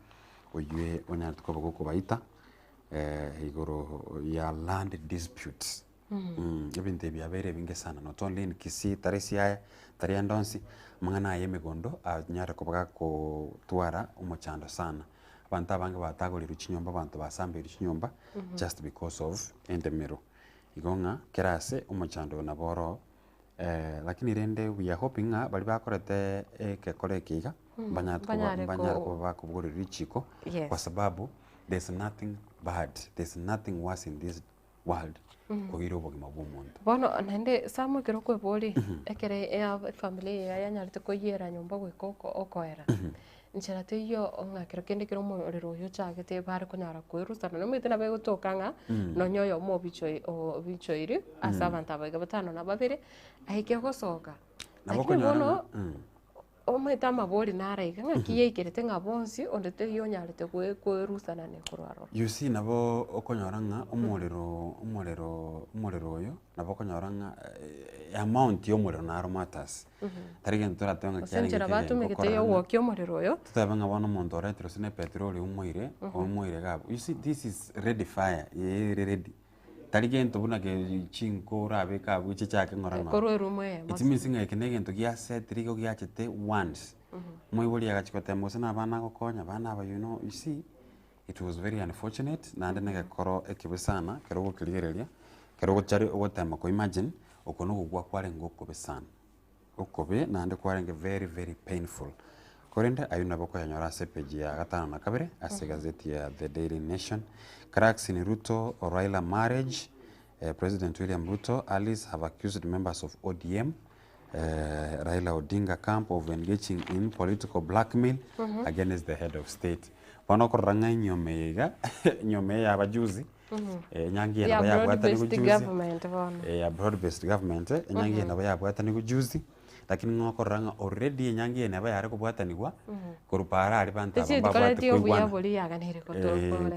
oyue onya tukoba gokubaita igoro ya land disputes ebintu byabere binge sana not only in Kisii tari Siaya tari Endonsi mangana yemegondo anyare kubaga ko twara umuchando sana abantu abange batagorira ikinyomba abantu basambira ikinyomba just because of endemero igonga kerase umuchando na boro lakini rende we are hoping bali bakorete kekore kiga banyara ko bakubugorira ichiko kwa sababu there's nothing bad, there's nothing worse in this world kugira ubugima bw'umuntu bono nende samwe kero kwe boli ekere ya family ya nyarite ko yera nyomba gweko okoera nchera teyo ngakero kende kero mo rero yo chagete bare kunyara kwerusana no mitena be gutokanga no nyoyo mo bicho iri asabanta baga batano na babere ahike gosoka lakini bono ometa mabori naraiga ngakiye ikerete ngabonsi ondete yo nyarite kwerusana ne kurwaro you see nabo okonyoranga umurero oyo nabo okonyoranga amount yo murero na matters tarigento turatenga kyari ngire batumegete yo wokyo murero oyo tutabanga bana omuntu oretero sine petrol umwire gabo you see this is ready fire ready tarigento buna ke chinko rabe ka buche chake ngoranga it means nga kenegento gya set rigo gya chete once moi boli agachikote mosana bana gokonya bana ba you see it was very unfortunate na ndene koro ekibisana kero gukirigereria kero guchari ogotema ko imagine okono gugwa kware ngoko besana okobe na ande kware very very painful korende ayuna boko yanyora page ya 5 na kabere ase gazeti ya The Daily Nation. Cracks in Ruto or Raila marriage. President William Ruto allies have accused members of ODM Raila Odinga camp of engaging in political blackmail against the head of state. Bono koranga nyomega nyomeya abajuzi nyangi na baya bwata ni kujuzi ya broad based government nyangi na baya bwata ni kujuzi lakini ngokoranga already nyangi na baya ariko bwata ni kwa kurupara ari banta baba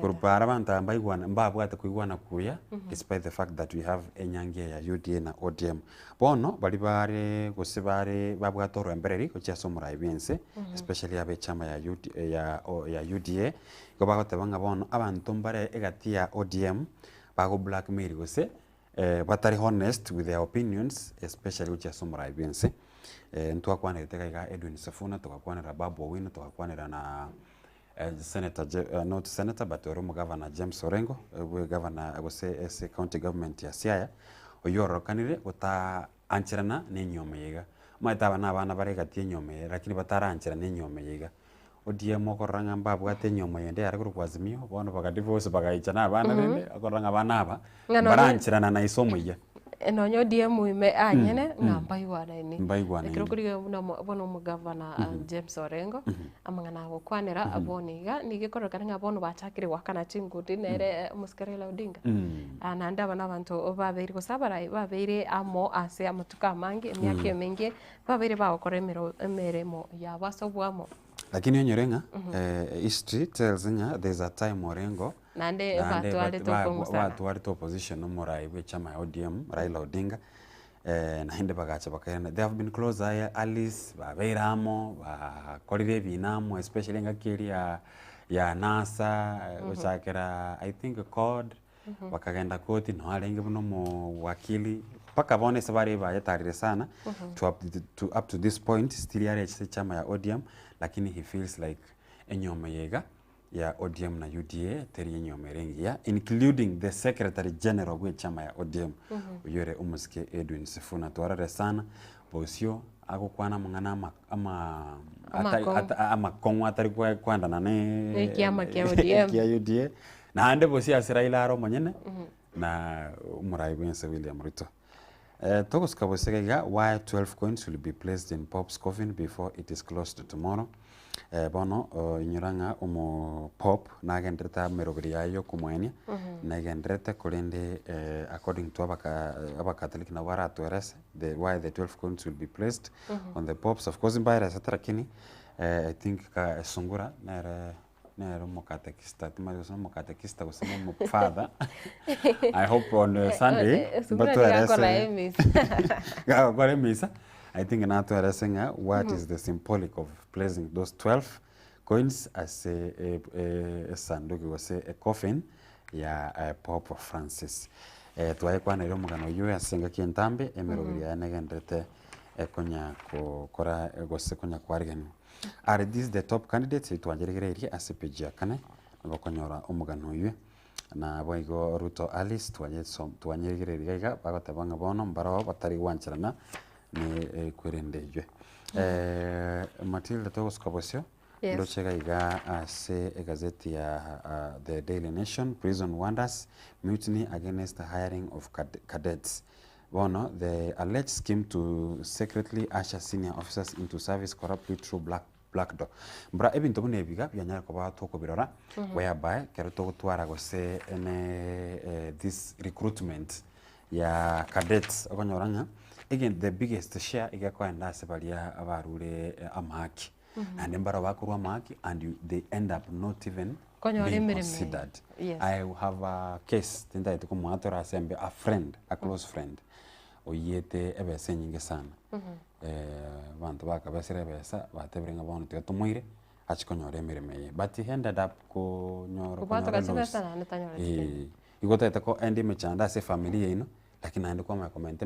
kurupara banta mbaigwana mbabwata kuigwana kuya despite the fact that we have enyangi ya UDA na ODM bono bali bare gusibare babwata rwembereri ko cyasomura ibense especially abe chama ya UDA ko bagotebanga bono abantu mbare egati ya ODM bago blackmail gose batari honest with their opinions especially which asomura ibense ntwakwanira tega Edwin Sifuna tukakwanira Babu Owino tukakwanira na senator not senator but Oromo governor James Orengo we governor gose ese county government ya Siaya oyoro kanire gota anchirana nenyomeyega maitaba na bana baregati nyomeye lakini bataranchira nenyomeyega ODM okoranga mbabwate nyomeye ndi ari kurukwazimio bono bagadivorce bagaichana abana nende akoranga bana aba baranchirana na isomoye enonyo DM ime anyene ngamba iwana ini mbaigwana ekero kuri bono mu governor James Orengo amangana gokwanira aboniga nigikorokana ngabono bachakire wakana chingudi nere muskarela Odinga ananda bana bantu babeire gusabara babeire amo ase amatuka mangi emyaka emingi babeire bagokora emeremo ya basobwamo lakini onyorenga history tells nga there's a time Orengo nande watu wali to opposition no morai we chama ya ODM Raila Odinga na hinde bagacha bakayana they have been close allies babeiramo bakorire binamo especially ngakiri ya NASA uchakera I think code bakagenda koti no alenge buno mu wakili paka bone sabari ba yatarire sana up to this point still yare chama ya ODM lakini he feels like enyomeyega ya ODM na UDA teri enyomerengia including the secretary general we chama ya ODM uyore umuske Edwin Sifuna twarare sana bosio agokwana mungana ama kongwa atari kwandana ne kiama kia ODM kia UDA na ande bosia Raila aro monyene na umurai wense William Ruto Togos kabosega why 12 coins will be placed in Pop's coffin before it is closed tomorrow. bono inyuranga umu pop nagenderete merogeri yayo kumwenia nagenderete kurinde according to abakatoliki na baratwerese why the 12 coins will be placed on the pops. Of course mbaira satarakini I think ka sungura nero mukatekista timayo mukatekista kusema mu father. I hope on Sunday but misa I think natweresenga what is the symbolic of placing those 12 coins as a sanduku was a coffin ya Pope Francis. Twaekwa na mugano yu asenga kintambe emerogeri ya negendete konya kora gose konya kwarigenu. Are these the top candidates twanjeregererie asipejia kane bakonyora omugano yu na boigo Ruto Alice twanyeregererie gaiga bagotabanga bono mbaro batari wanchirana ni kwerendejwe. Matilda Togoskobosio ndochega iga ase gazeti ya The Daily Nation, Prison Wonders, Mutiny against the hiring of cadets. Bono, the alleged scheme to secretly usher senior officers into service corruptly through black door. Mbra ebintu bune biga byanyara kuba toko birora whereby kero to twara gose this recruitment ya cadets okonyoranga. Again, the biggest share igakwa ndase balia abarure amaki and mbara bakurwa amaki and they end up not even being considered. Yes. I have a case tinda ituko mwatora asembe a friend, a close friend oyete ebese nyinge sana bantu bakabesere besa batebrenga bono tetumwire achikonyore mireme but he ended up ko nyoro kubato kachibesa na netanyore igota itako endi mechanda se familia ino lakini andi kwa comment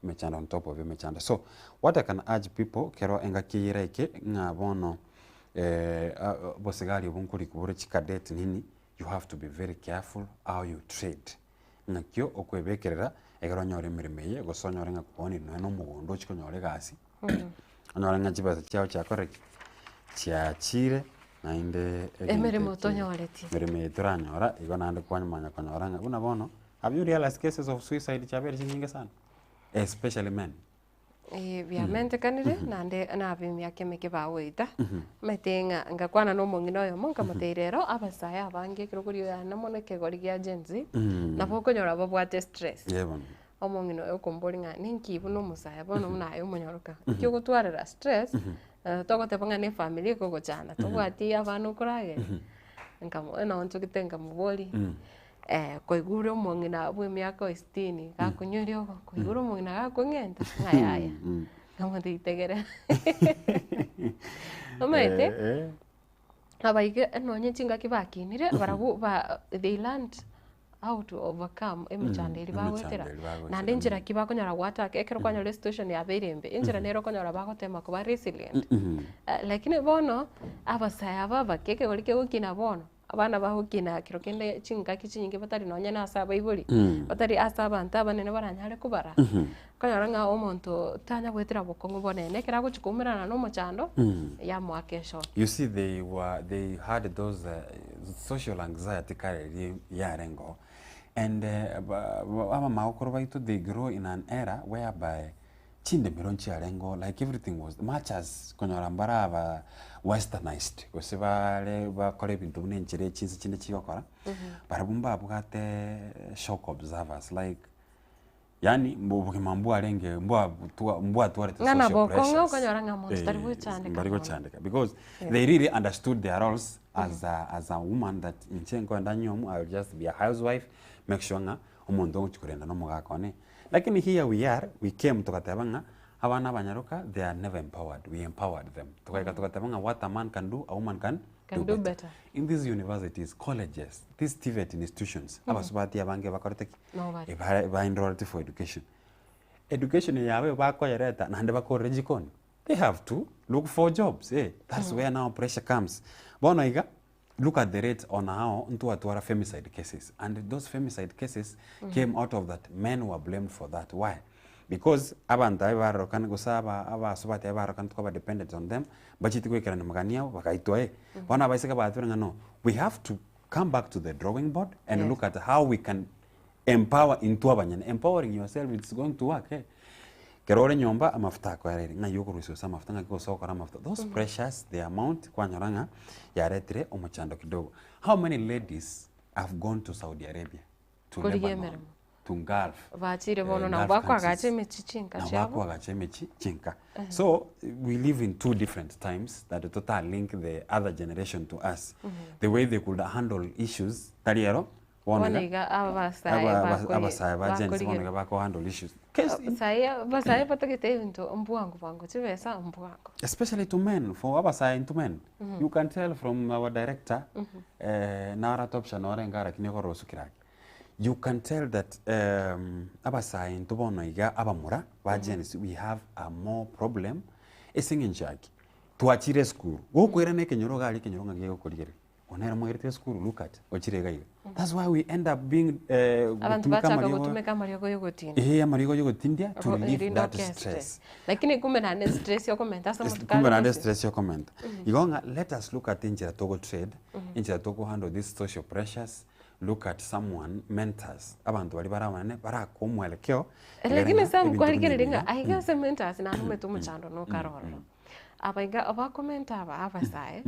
mechanda on top of mechanda. So what I can urge people kero enga kiyireke nga bono bosegali obunkuri kubure chikadet nini, you have to be very careful how you trade ngakyo okwebekerera egero nyore miremeye gosonyore nga kuboni no mugondo chikonyore gasi anyore nga chibasa chao cha correct chia chire nainde emeremo tonyoreti miremeye turanyora igona andi kwanyamanya konyora nga buna bono. Have you realized cases of suicide chabere nyingi sana, especially men? Viamente kanire nande na avimi yake meke bawita metenga ngakwana no mongino yo monka moteirero abasaya abange kirokuriyo ya namone kegori gya genzi na boko nyora babwate stress omongino yo kombolinga ninki buno musaya bono munayo monyoroka kyo gutwarira stress togote banga ne family ko gochana tobwati abanu kurage nkamo na onto kitenga muboli koigure omong'ina bwa emiaka 60 gakunyuria ogo koigure omong'ina gakung'enta ng'ayaya ngamotiitegere omaete abaige nonye chingaki bakinire barabu they learned how to overcome emichanderi bagwetera nande enchera kibakonyora gwataka ekero kwanyora situation ya berembe enchera nero konyora bagotema kuba resilient lakini bono abasaya baba keke golike gukina bono abana bahukina kiro kende chingaki chinyinge batari nonya na asaba ibuli batari asaba ntaba nene baranyare kubara kanyara nga omonto tanya gwetera bokongo bonene kera guchikumirana no mochando ya mwakesho. You see they had those social anxiety carry yarengo and ama maokoro baitu they grow in an era whereby chinde mironchi arengo like everything was much as konyora mbara westernized kusibale bakore bintu bunenjire chinsi chinde chiyokora barabumba bugate shock observers like yani mbugimambu arenge mbwa tware to social bokongo konyora ngamonto tari buchandika because they really understood their roles as a woman that inchengo ndanyomu I will just be a housewife make sure nga umuntu uchikurenda no mugakone. Lakini here we came tukatabanga abana banyaruka they are never empowered, we empowered them tukatabanga what a man can do a woman can do better. In these universities, colleges, these TVET institutions abasubati abange bakorete ba enrolled for education yawe bakoyereta nande bakorejikon they have to look for jobs that's where now pressure comes bono iga. Look at the rate on how ntuatwara femicide cases, and those femicide cases came out of that men were blamed for that. Why? Because abanta ibaro kan gusaba abasubati ibaro kan tukoba dependent on them bachiti kwekera namagania bakaitwae bana baisika bathuranga no we have to come back to the drawing board and look at how we can empower into abanyana. Empowering yourself it's going to work kerore nyomba amafuta akwarere nga yoko rususa amafuta nga kiko sokora amafuta those pressures the amount kwanyoranga yaretire omuchando kidogo. How many ladies have gone to Saudi Arabia, to Lebanon, to Gulf, vachire bono na bako agache mechichinka chabo agache mechichinka. So we live in two different times that total link the other generation to us. The way they could handle issues tariero woniga abasaya bagents woniga bako handle issues. Basaya patagete into mbuango bango chivesa mbuango. Especially to men, for abasaya to men. You can tell from our director Nara Topsha Nora Ngara Kineko Rosukiraki. You can tell that abasaya into bonoiga abamura bagents we have a more problem esingin jaki. Tuachire school. Go kwera ne kenyoro gali kenyoro ngego koligere. Onera mwirite school look at ochire gai. That's why we end up being gutumeka marigo yogotindia. Marigo yogotindia to relieve that stress. Lakini kumbe na stress yo comment asa mtu kumbe na stress yo comment. Igonga let us look at injira togo trade, injira togo handle these social pressures. Look at someone mentors abantu bali baramane barakomwelekeo. Lakini sam kwaligerenga aiga se mentors na nume tumuchando no karoro. Abaiga abakomenta abasae.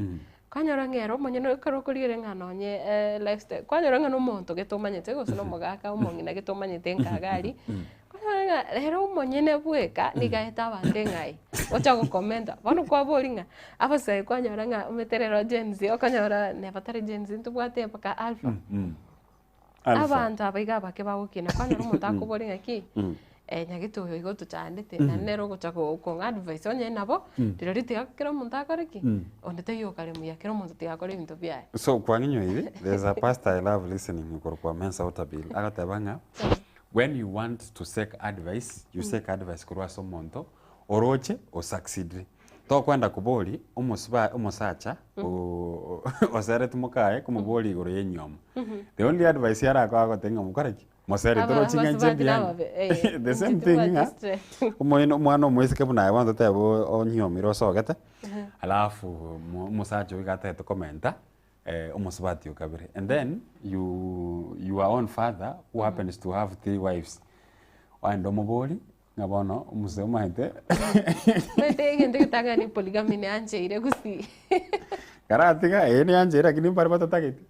Kwanyora ngero monyeno karokorire nganonye lifestyle kwanyora ngano monto getomanyete gosono mogaka umongina getomanyete ngagari kwanyora rero monyene bweka nigaeta bande ngai ocha gukomenta bano kwa boringa abasai kwanyora nga meterero Gen Z okanyora ne batari Gen Z ntubwate paka alpha abantu abiga bake bagukina kwanyora umuntu akuboringa ki nyagito igo tuchandete na nero gocha ko advice onye nabo tirori tigakira umuntu akoreki ondete yo kare muya kira umuntu tigakora ibintu byaye. So kwanginyo hivi there's a pastor I love listening kwa Mensa Otabil akatabanga when you want to seek advice you seek advice kwa somonto oroche o succeed to kwenda kuboli umusacha osere tumukae kumuboli gore yenyom the only advice yara kwa gotenga mukoreki mosere toro chinga njebia the same thing nga umoino mwana mwesike buna wanda tebo onyomiro sogete alafu musacha wigata to commenta umusubati ukabire and then your own father who happens to have 3 wives wando muboli ngabono umusema hete mete gente kitanga ni polygamy ni anjeire gusi karatiga ni anjeira kini paribata takiti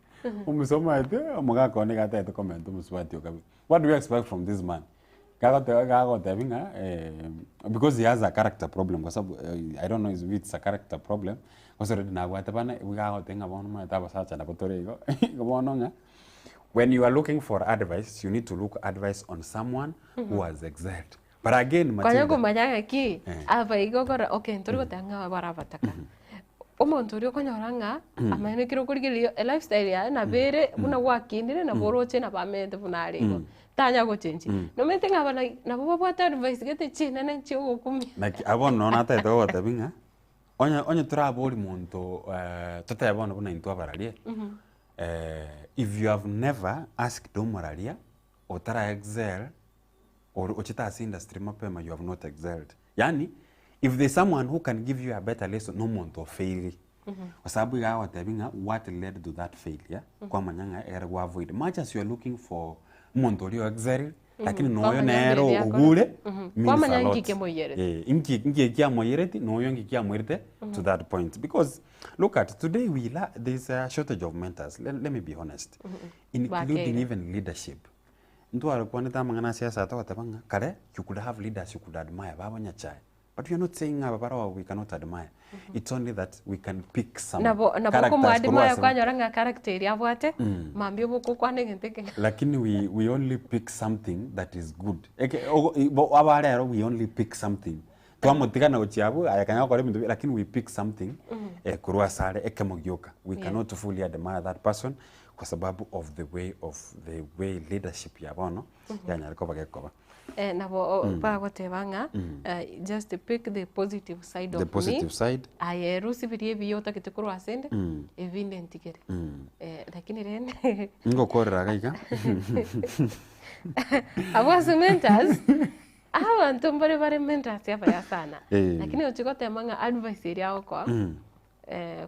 umusoma hete omugaka one gata to comment umusubati ukabire. What do you expect from this man? Because he has a character problem. I don't know if it's a character problem. When you are looking for advice, you need to look advice on someone who has excelled. But again, omuntu uri konyoranga amene kiro kurigiriyo lifestyle ya na bere buna wakindire na boroche na bamente bunarego tanya go change no mete ngabana na bobo bwata advice gete china na nchi ogukumi like abono na ta to tabinga onya traboli muntu totabona buna into abaralie if you have never asked domaralia or tara excel or ochita industry mapema you have not excelled yani if there's someone who can give you a better lesson, no one to fail. Kwa sababu ya watabinga what led to that failure. Kwa manyanga era avoid. Much as you are looking for montorio excel, lakini noyo nero ugule. Kwa manyanga ngike moyerete. Ngike kia moyerete, noyo ngike moyerete to that point. Because look at today there's a shortage of mentors. Let me be honest. Including even leadership. Ntu alikuwa nitamangana siasa atoka tabanga kale you could have leaders you could admire baba nyachai. But we are not saying we cannot admire. It's only that we can pick some characters. Lakini we only pick something that is good. We only pick something. Lakini we pick something. We cannot fully admire that person kwa sababu of the way leadership yabono yanyaliko bagekoba. Just pick the positive side of me. The positive side. Rusi birie yota kitukuru asende. Evident tikere. Lakini rene. Ngo korera gaika. Abasu mentors. Abantu mbare mentors yaba sana. Lakini uchikote manga advice yao kwa.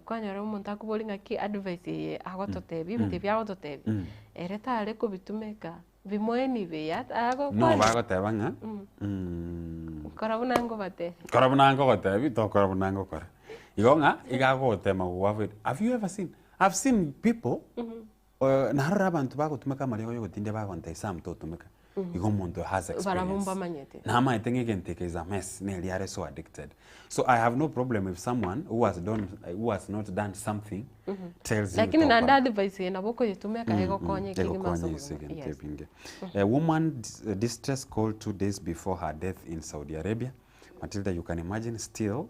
Kwanyora umuntu akubolinga ki advice ye agototebi bindebya agototebi. Ereta areko bitumeka bimoeni beya ago no bago tabanga Korabunango bate. Korabunango gote bito korabunango kore. Igonga igago tema wavu. Have you ever seen? I've seen people na harra abantu bagotumeka marigo yo gotinde bagonta isam to tumeka. Igo muntu has experience. Barabumba manyete. Na ma think again take is a mess. Nearly are so addicted. So I have no problem if someone who has not done something tells you. Lakini na ndadi advice na boko yitumeka ego konye kingi maso. A woman distress called 2 days before her death in Saudi Arabia. Matilda, you can imagine still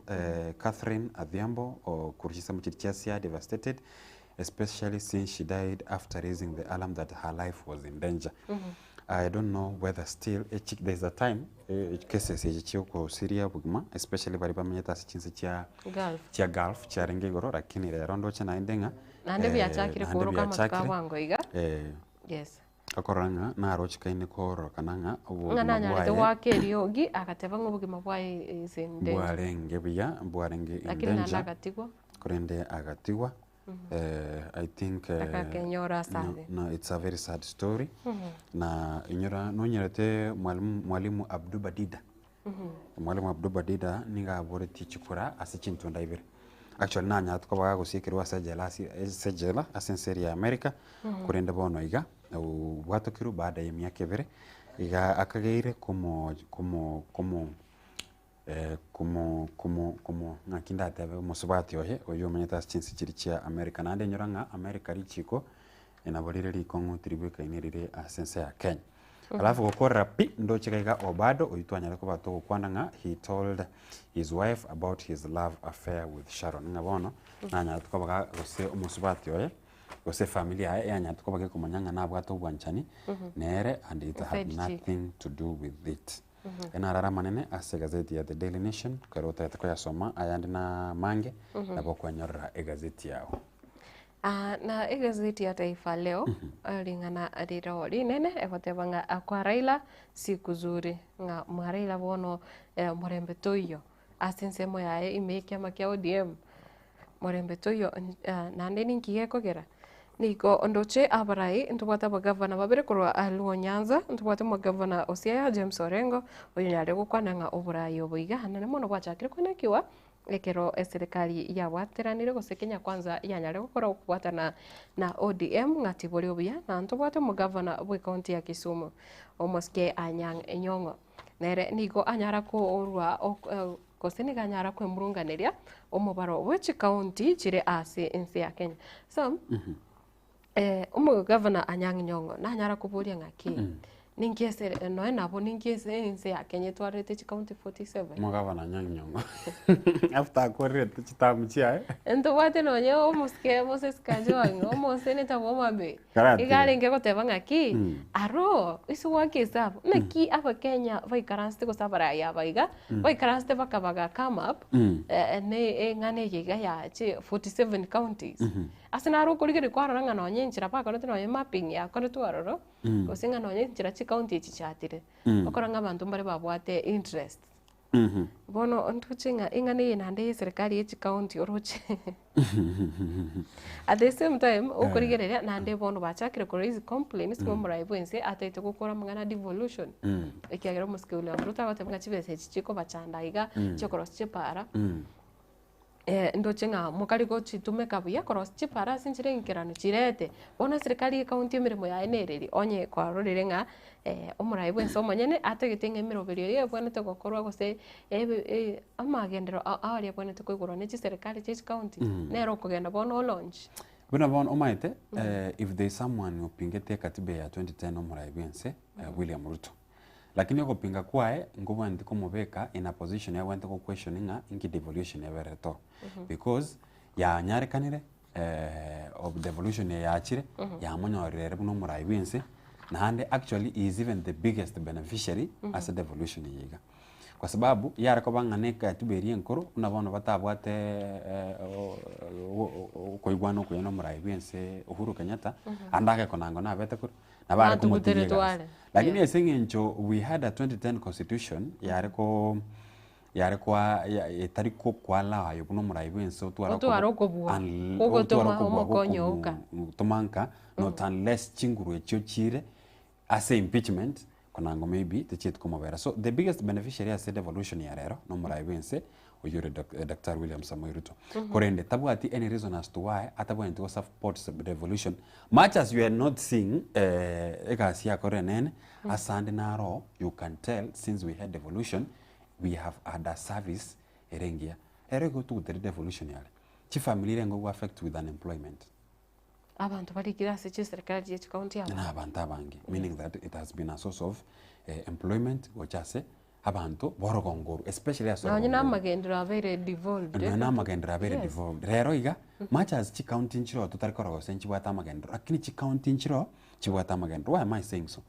Catherine Adhiambo or Kurchisa Mchichiasia devastated, especially since she died after raising the alarm that her life was in danger. I don't know whether still there's a time cases echichiko Syria bugma, especially bari bamenyeta sichinse chia Gulf chia rengegoro lakini rero ndoche na indenga nande byachakire kuruka matuka wango iga yes akoranga na rochikaine koro kananga ngana te wakeriogi akateba ngubugima bwaye izinde bwarenge bya bwarenge lakini nanda agatigwa kurende agatigwa I think no, it's a very sad story. Na inyora nonyerete mwalimu Abdu Badida. Mwalimu Abdu Badida ninga bore tichikura asichintu ndaibere. Actually nanya tukobaga gusikirwa sejela asenseri ya America kurenda bono iga watokiru baada ya miaka ibere iga akageire como nakinda tebe musubati ohe oyo manyata chinsi chirichia America nande nyoranga America richiko enaborire rikongo tribeka inerire asense ya Kenya. Alafu gukora pi ndo chikaiga obado oyitwanya ko bato kwandanga he told his wife about his love affair with Sharon ngabono nanya tukobaga gose umusubati ohe gose familia yanya tukobaga kumanyanga na bwato bwanchani nere and it had nothing to do with it. Enarara manene ase gazeti ya The Daily Nation karota yatako yasoma ayandi na mange na bokwanyorra egazeti yao. Na egazeti ya Taifa Leo lingana riro rinene egotebanga akwa Raila siku zuri nga Raila bono Murembe Toyo asensemo yae imeke makia ODM Murembe Toyo nande ninkiye kogera niko ondoche abarai ntubata bagavana babere kurwa aluo Nyanza ntubata magavana Osia James Orengo oyonyare gukwananga oburayi obuiga hanene mono bwachakire kwenekiwa ekero serikali ya wateranire gose Kenya Kwanza yanyare gukora kuwatana na ODM ngati bori obuya na ntubata magavana bwe county ya Kisumu Omoske Anyang' Enyong'o nere niko anyara ko orwa gose ni ganyara kwe murunganiria omubaro which county chire ase ense ya Kenya so Governor Anyang' Enyong'o nanyara kuburia ngaki ningiese no nabo ningiese ense ya Kenya twarete county 47 Governor Anyang' Enyong'o after korete chitamchia ento wate no nyo Omoske Moses Kanjwang' Omose ne tabo mabe igale ngeko teba ngaki aro isu wake sab naki aba Kenya vai karanste ko sabara ya baiga vai karanste bakabaga come up ne ngane yiga ya 47 counties asinaro kuligere kwaranga no nyenchira pa kono no mapping ya kono twaroro osinga no nyenchira chi county chichatire okoranga abantu mbare babwate interest bono ontuchinga ingane nande serikali ye county oroche at the same time okurigereria nande bono bachakire ko raise complaints mo muraibense atete gukora mangana devolution ekiagera muskule amruta batemga chibese chichiko bachandaiga chokoro chipara ndochenga mukariko chitumeka buya cross chipara sinchire nkirano chirete bona serikali county mirimo ya enereri onye kwa rorerenga omurai bwense omonyene ategitenge mirobero ye bwana to gokorwa gose amagendero ari bwana to kugoro ne serikali chi county nero kugenda bono launch buna bono omaite if there is someone opingete katibe ya 2010 omurai bwense William Ruto lakini okopinga kwae ngoba ndiko mubeka in a position ya went to questioninga inki devolution ya vereto because ya nyarekanire of devolution ya achire ya monyorere buno murai binse na hande actually is even the biggest beneficiary as a devolution yiga kwa sababu yara ko banganeka tuberi enkoro unabona batabwate ko igwano ko yeno murai binse Uhuru Kenyatta andake konango na bete kuri nabara kumutiriga lakini esengencho we had a 2010 constitution yare ko etariko kwala ayo buno murai benso twara ko bua ugo toma omokonyoka tomanka not unless chinguru echo chire as impeachment konango maybe tichit kumobera. So the biggest beneficiary as devolution ya rero no muraibense oyure Dr. William Samoei Ruto. Korende tabwati any reason as to why atabwenti was support devolution much as you are not seeing ekasi akorenene asande naro you can tell since we had devolution we have had a service erengia erego to the devolution yale chi family rengo affect with unemployment abantu bali kirase chi serikali yetu county yabo na abantu abange meaning that it has been a source of employment gochase abantu borogongoro especially as na magendera very devolved na magendera very devolved rero iga much as chi county nchiro tutarikoro senchi bwata magendera lakini chi county nchiro chi bwata magendera. Why am I saying so?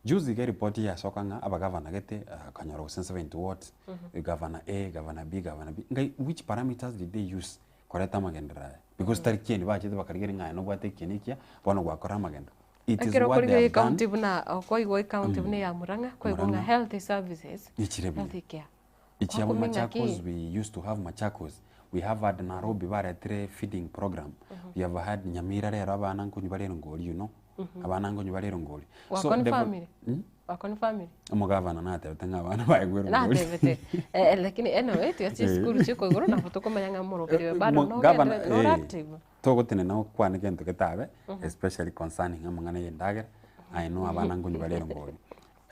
Juzi ge report ya sokanga aba governor gete kanyoro 70 watts governor A, governor B, governor B ngai which parameters did they use koreta magendera because tarikeni ba chete bakarigeri ngai no bwate kinikia bono gwakora magendera. It is what they have done. County buna ya Muranga kwa health services health care. Ichiabu Machakos, we used to have Machakos. We have had Nairobi bare 3 feeding program. We have had Nyamira rero abana nkunyubale ngoli, you know. Abana nkunyubale ngoli. So family. Wakon family. Umugavana nate utenga abana bayegwero ngoli. Nate vete. Lakini anyway, tu skuru chiko goro na foto koma yanga murobire bado no active. Togo tene na kwane kento ketabe especially concerning amangana yendager. I know abana nkunyubale ngoli.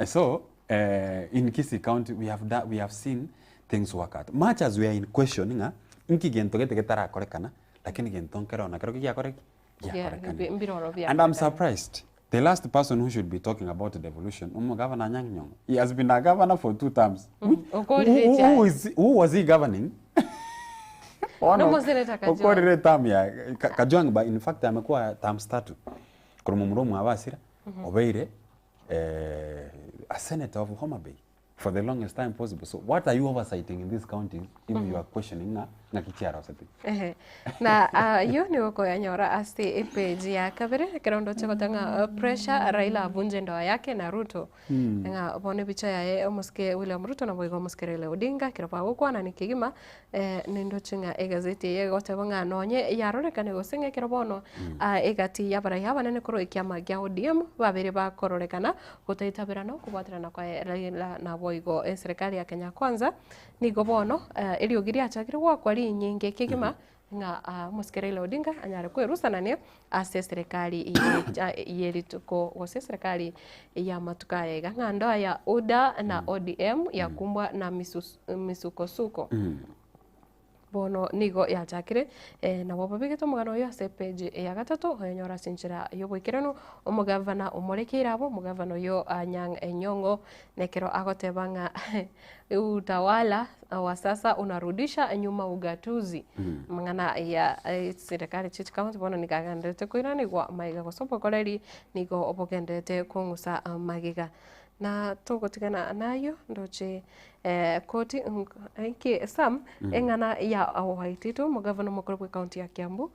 So in Kisii County we have seen things work out. Much as we are in questioning inki gento ketara korekana lakini gento nkero na kero kia korek and I'm surprised the last person who should be talking about devolution Governor Anyang' Nyong'o. He has been a governor for 2 terms. Who was he governing? Okorire term ya Kajwang' ba in fact amekuwa terms 3 kurumumuromu abasira obeire a senator of Homa Bay for the longest time possible. So what are you oversighting in this county if you are questioning na kichara osati? Na yo ni wako ya nyora asti page ya kabere kirondo chako tanga pressure Raila avunje ndoa yake na Ruto. Nga bone bicha ya omuske William Ruto na boigo omuske Raila Odinga kiropa gukwa na nikigima nindo chinga egazeti ye gote banga nonye yarorekane gosenge kirobono egati yabara yaba nene koro ikiama gya ODM babere bakororekana gutaitabirano kubwatirana kwa Raila na boigo serikali ya Kenya Kwanza nigo bono iliyogiria chakire kwa nyingi kigima nga omuske Raila Odinga anyare kwerusa nane ase serikali yerituko wose serikali ya matukaega nga ndoa ya UDA na ODM ya kumbwa na misukosuko bono nigo yachakire na wababigito mugano yo ase page ya gatatu honyora sinchira yo bwikirano omugavana omorekera abo mugavana yo Anyang' Nyong'o nekero agotebanga utawala wa sasa unarudisha nyuma ugatuzi mangana ya serikali chichi kama bono nikagandete kuirani kwa maiga gosopo koleri nigo obogendete kungusa magiga na togotigana nayo ndoche koti nke sam engana ya Waititu mugavana mukuru kwa kaunti ya Kiambu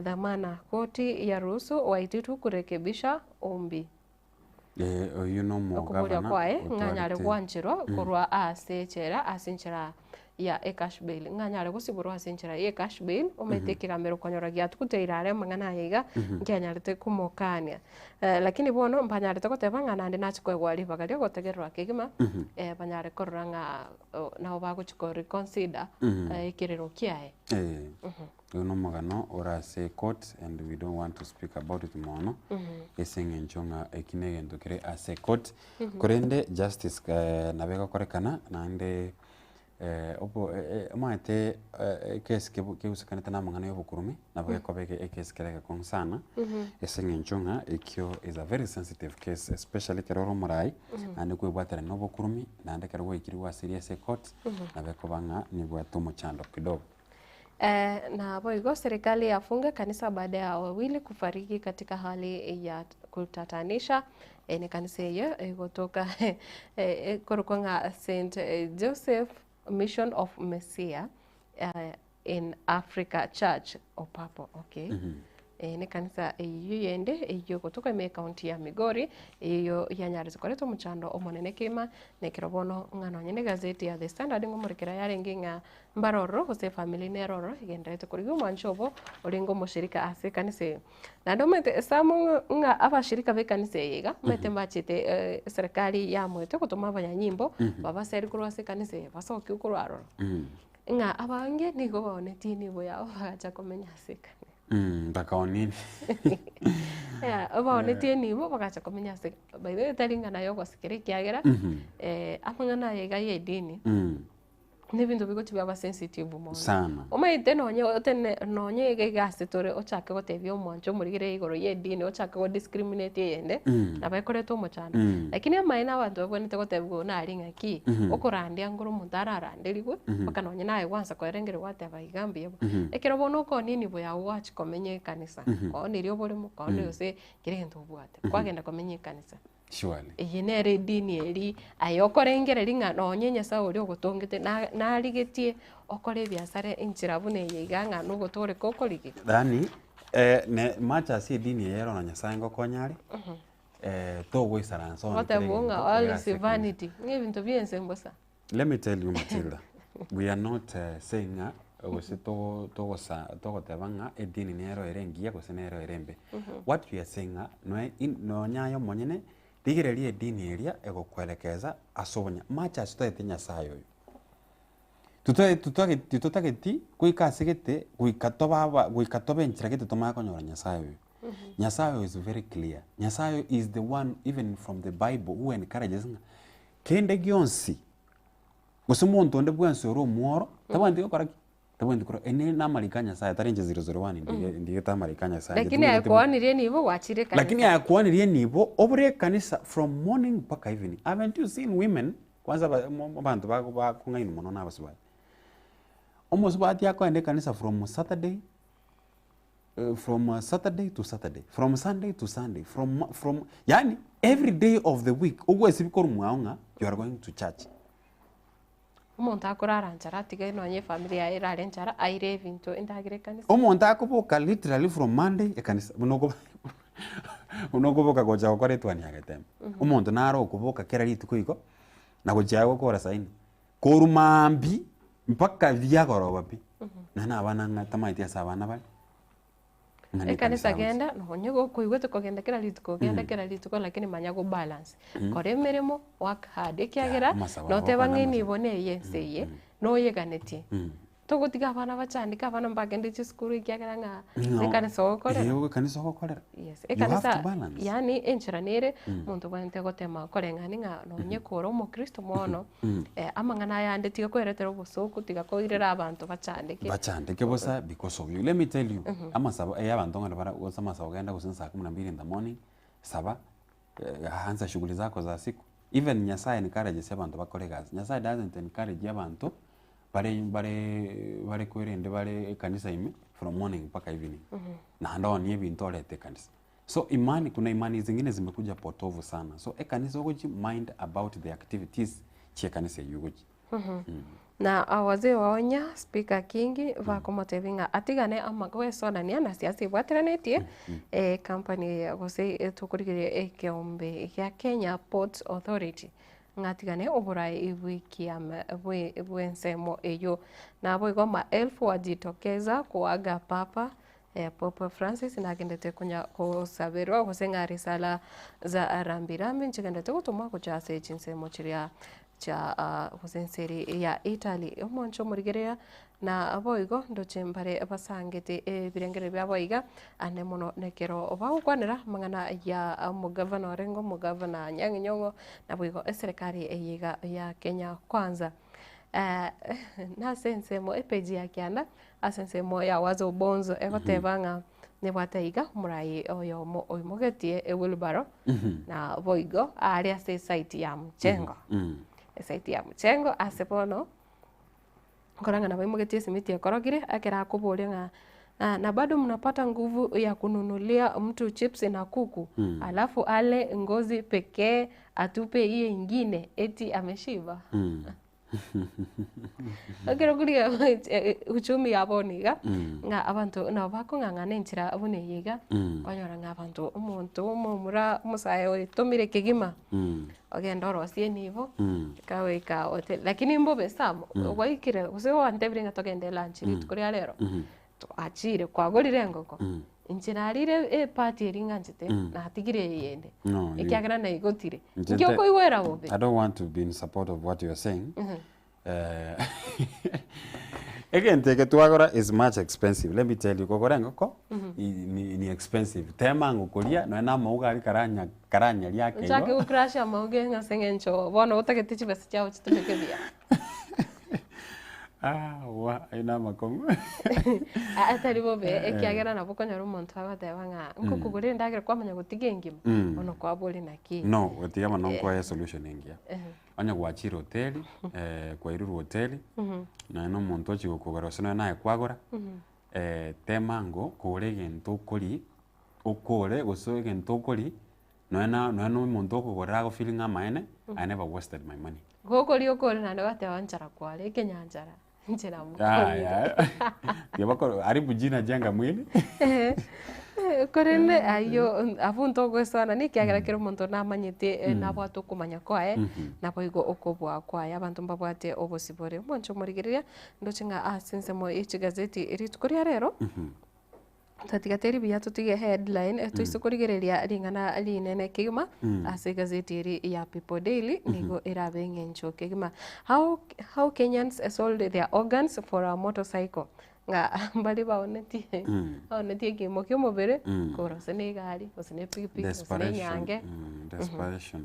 dhamana koti ya ruhusu Waititu kurekebisha ombi you know mugavana kwae nganyare kwanchiro kurwa asechera asinchira ya cash bail nganyare gusiburwa asinchira ya cash bail ometekira mbero kwanyoragia tukuteirare mangana yiga nganyarete kumokania lakini bono mpanyarete gotebanga nandi nachikwegwari bagario gotegerwa kigima banyare koranga na obaguchiko reconsider ikirero kiae no magano orase court and we don't want to speak about it mono esenge nchonga ekinegento kire ase court korende justice nabega korekana nande opo maete case ke usakaneta na mangano yo bukurumi nabega kobeke case kere konsana esenge nchonga ekyo is a very sensitive case especially keroro morai ande ko bwatera no bukurumi nande kerwo ikiriwa serious court nabega kobanga ni bwatomo chando kidogo. Na boigo serikali yafunga kanisa baada ya wawili kufariki katika hali ya kutatanisha ni kanisa hiyo kutoka kurukonga St. Joseph Mission of Messiah in Africa Church Opapo ni kanisa iyo yende iyo kutoka me county ya Migori iyo yanyaritse koreto muchando omonene kima nekirobono ngano nyene gazeti ya The Standard ngomurikira yarengi nga mbaroro gose family neroro igendete kuri mwanchobo olingo mushirika ase kanise na ndomete samu nga abashirika be kanise yega mete machete serikali ya mwete kutuma abanyanyimbo baba seri kuri ase kanise basoki ukuraro nga abange nigo boneti nibo yao bacha komenya seka bakaonini baoneti nibo bagacha komenya seka by the way taringa nayo gosikere kiagera amangana yega yedini n'ibintu bigo tibaba sensitive mo sana omaite nonye gegase tore ochake gotebia omwancho murigire igoro yedini ochake go discriminate yende nabaikoreto omochando lakini amaina abantu babonete gotebwa na aringa ki okorandia ngoro mutara aranderigwe bakanonye naye wansa koerengere wateba igambie ekero bono ko nini boya watch komenye kanisa ko nirio bore mu ko yose kirento bwate kwagenda komenye kanisa surely yinere dini eri ayokorengere ringa nonye nyasa uri ogotongete na rigetie okore biasare inchira bune yiganga nugotore kokorigi dani ne macha si dini yero na nyasa ngo konyari to go isaranso what bunga all is vanity ngibintu biense mbosa. Let me tell you, Matilda, we are not saying gose to tebanga edini nero erengia gose nero erembe. What we are saying no nyayo monyene digirelie dini eria egokwelekeza asobonya macha sitoete nyasaye oyo tutageti kuikasigete kuikatoba enchiragete tomakonyora nyasaye oyo. Nyasaye is very clear. Nyasaye is the one even from the Bible who encourages kende gionsi gose muntu onde bwense ro mworo tabandi okora tabandi koro ene na malikanya saya tarenje 001 ndiye tamarikanya saya lakini akwanirie nibo wachire kanisa lakini akwanirie nibo obure kanisa from morning mpaka evening. Haven't you seen women kwanza abantu ba kungaini mono na basubwa almost bati yako ende kanisa from Saturday to Saturday, from Sunday to Sunday, from yani every day of the week ogwesi bikoro mwaonga you are going to church. Umuntu akurara nchara tiga nonye familia irare nchara aire vinto indagire kanisa. Umuntu akuboka literally from Monday ekanisa unogoboka goja okore twani agetem. Umuntu naro okuboka kera lituko iko na goja gukora saini. Korumambi mpaka vyagoro babi. Nana abana ngatamaiti asabana bali. Ekanisa genda nonye go kuigwete kogenda kera lituko lakini manyago balance kore meremo work hard ekiagera note bangeni iboneye seye no yeganetie togotiga abana bacandika abana mbagende cy'isukuru ekiagera nga ekanisa okorera yes ekanisa yani enchiranere muntu gwente gotema korengani nga nonye koro mo Kristo mono amangana yande tiga kweretera obusuku tiga koirera abantu bacandike bosa because of you. Let me tell you amasaba abantu ngana bara osamasa ogenda gusinsa 12 in the morning saba hanza shughuli zako za siku. Even Nyasaye encourages abantu bakore gazi. Nyasaye doesn't encourage abantu bare kwerende bare kanisa ime from morning mpaka evening na ndo ni ebintu olete kanisa. So imani, kuna imani zingine zimekuja potovu sana. So kanisa ugoji mind about the activities chia kanisa yugoji. Na awaze waonya speaker kingi vakomotevinga atigane amagwe sonania na siasi bwatiranetie company gose tukurigire ekeombe ya Kenya Ports Authority ngatigane oburai ibwikia bwensemo eyo nabo igoma elfu wajitokeza kuaga papa Papa Francis nagendete kunya kusaberwa kusenga risala za rambirambi nchigendete gutuma kuchase chinsemo chiria cha husenseri ya Italy omoncho murigerea na aboigo ndochembare basangete birengere byaboiga ane mono nekero obagukwanira mangana ya mugavana orengo mugavana Nyang'nyong'o na boigo serikali eyiga ya Kenya Kwanza na sensemo epeji ya kianda asensemo ya wazo bonzo egotebanga nebwataiga murai oyo oimogetie ewilbaro na boigo aria se site ya Mchengo site ya Mchengo asepono koranga na boimogetie simiti ekorogire akera kuboria na bado mnapata nguvu ya kununulia mtu chips na kuku alafu ale ngozi pekee atupe hiyo ingine eti ameshiba. Agero kuria uchumi yaboniga nga abantu na bako ngangane nchira abone yiga onyora nga abantu umuntu umumura umusaye otumire kigima ogenda orosie nivo kawe ka hotel lakini mbobe samo waikire useo antebringa togende lunch kuria lero achire kwagorire ngoko inchirarire party eringa njite na hatigire yende ikiagera na igotire ngiko iwera bobe. I don't want to be in support of what you are saying. Again, take tuagora is much expensive. Let me tell you, kokora ngoko ni expensive. Tema ngokolia no na mauga karanya lyake yo. Chake ukrash amauge ngasengencho. Bono utaketichi basi chao chitumeke bia. Wa ina makongo. Atari bobe ekiagera na boko nyaro muntu abateba nga nkukugure ndagire kwamanya gutigengima ono kwa boli naki. No, wetigama no kwa solution ingia. Anya gwachira hoteli kwa iruru hoteli na no muntu ochigukugora sino naye kwagora temango kure gento kuri okore goso gento kuri no muntu okugora go feeling amaene I never wasted my money. Gokori okore na bateba nchara kwale kenyanjara. Njera mu. Yabako ari bujina janga mwili. Korende ayo avunto gwesana nikiagera kero muntu namanyite nabwato kumanya kwae naboigo okobwa kwae abantu mbabwate obosibore moncho murigiria ndochinga asinsemo ichi gazeti iritukuria rero tatigateri biya tutige headline tuisukurigereria ringana linene kigima ase gazeti iri ya People Daily nigo irabenga ncho kigima how Kenyans sold their organs for a motorcycle nga mbali baonetie kimo kyomubere korose n'igari ose ne pikipiki ose n'enyange desperation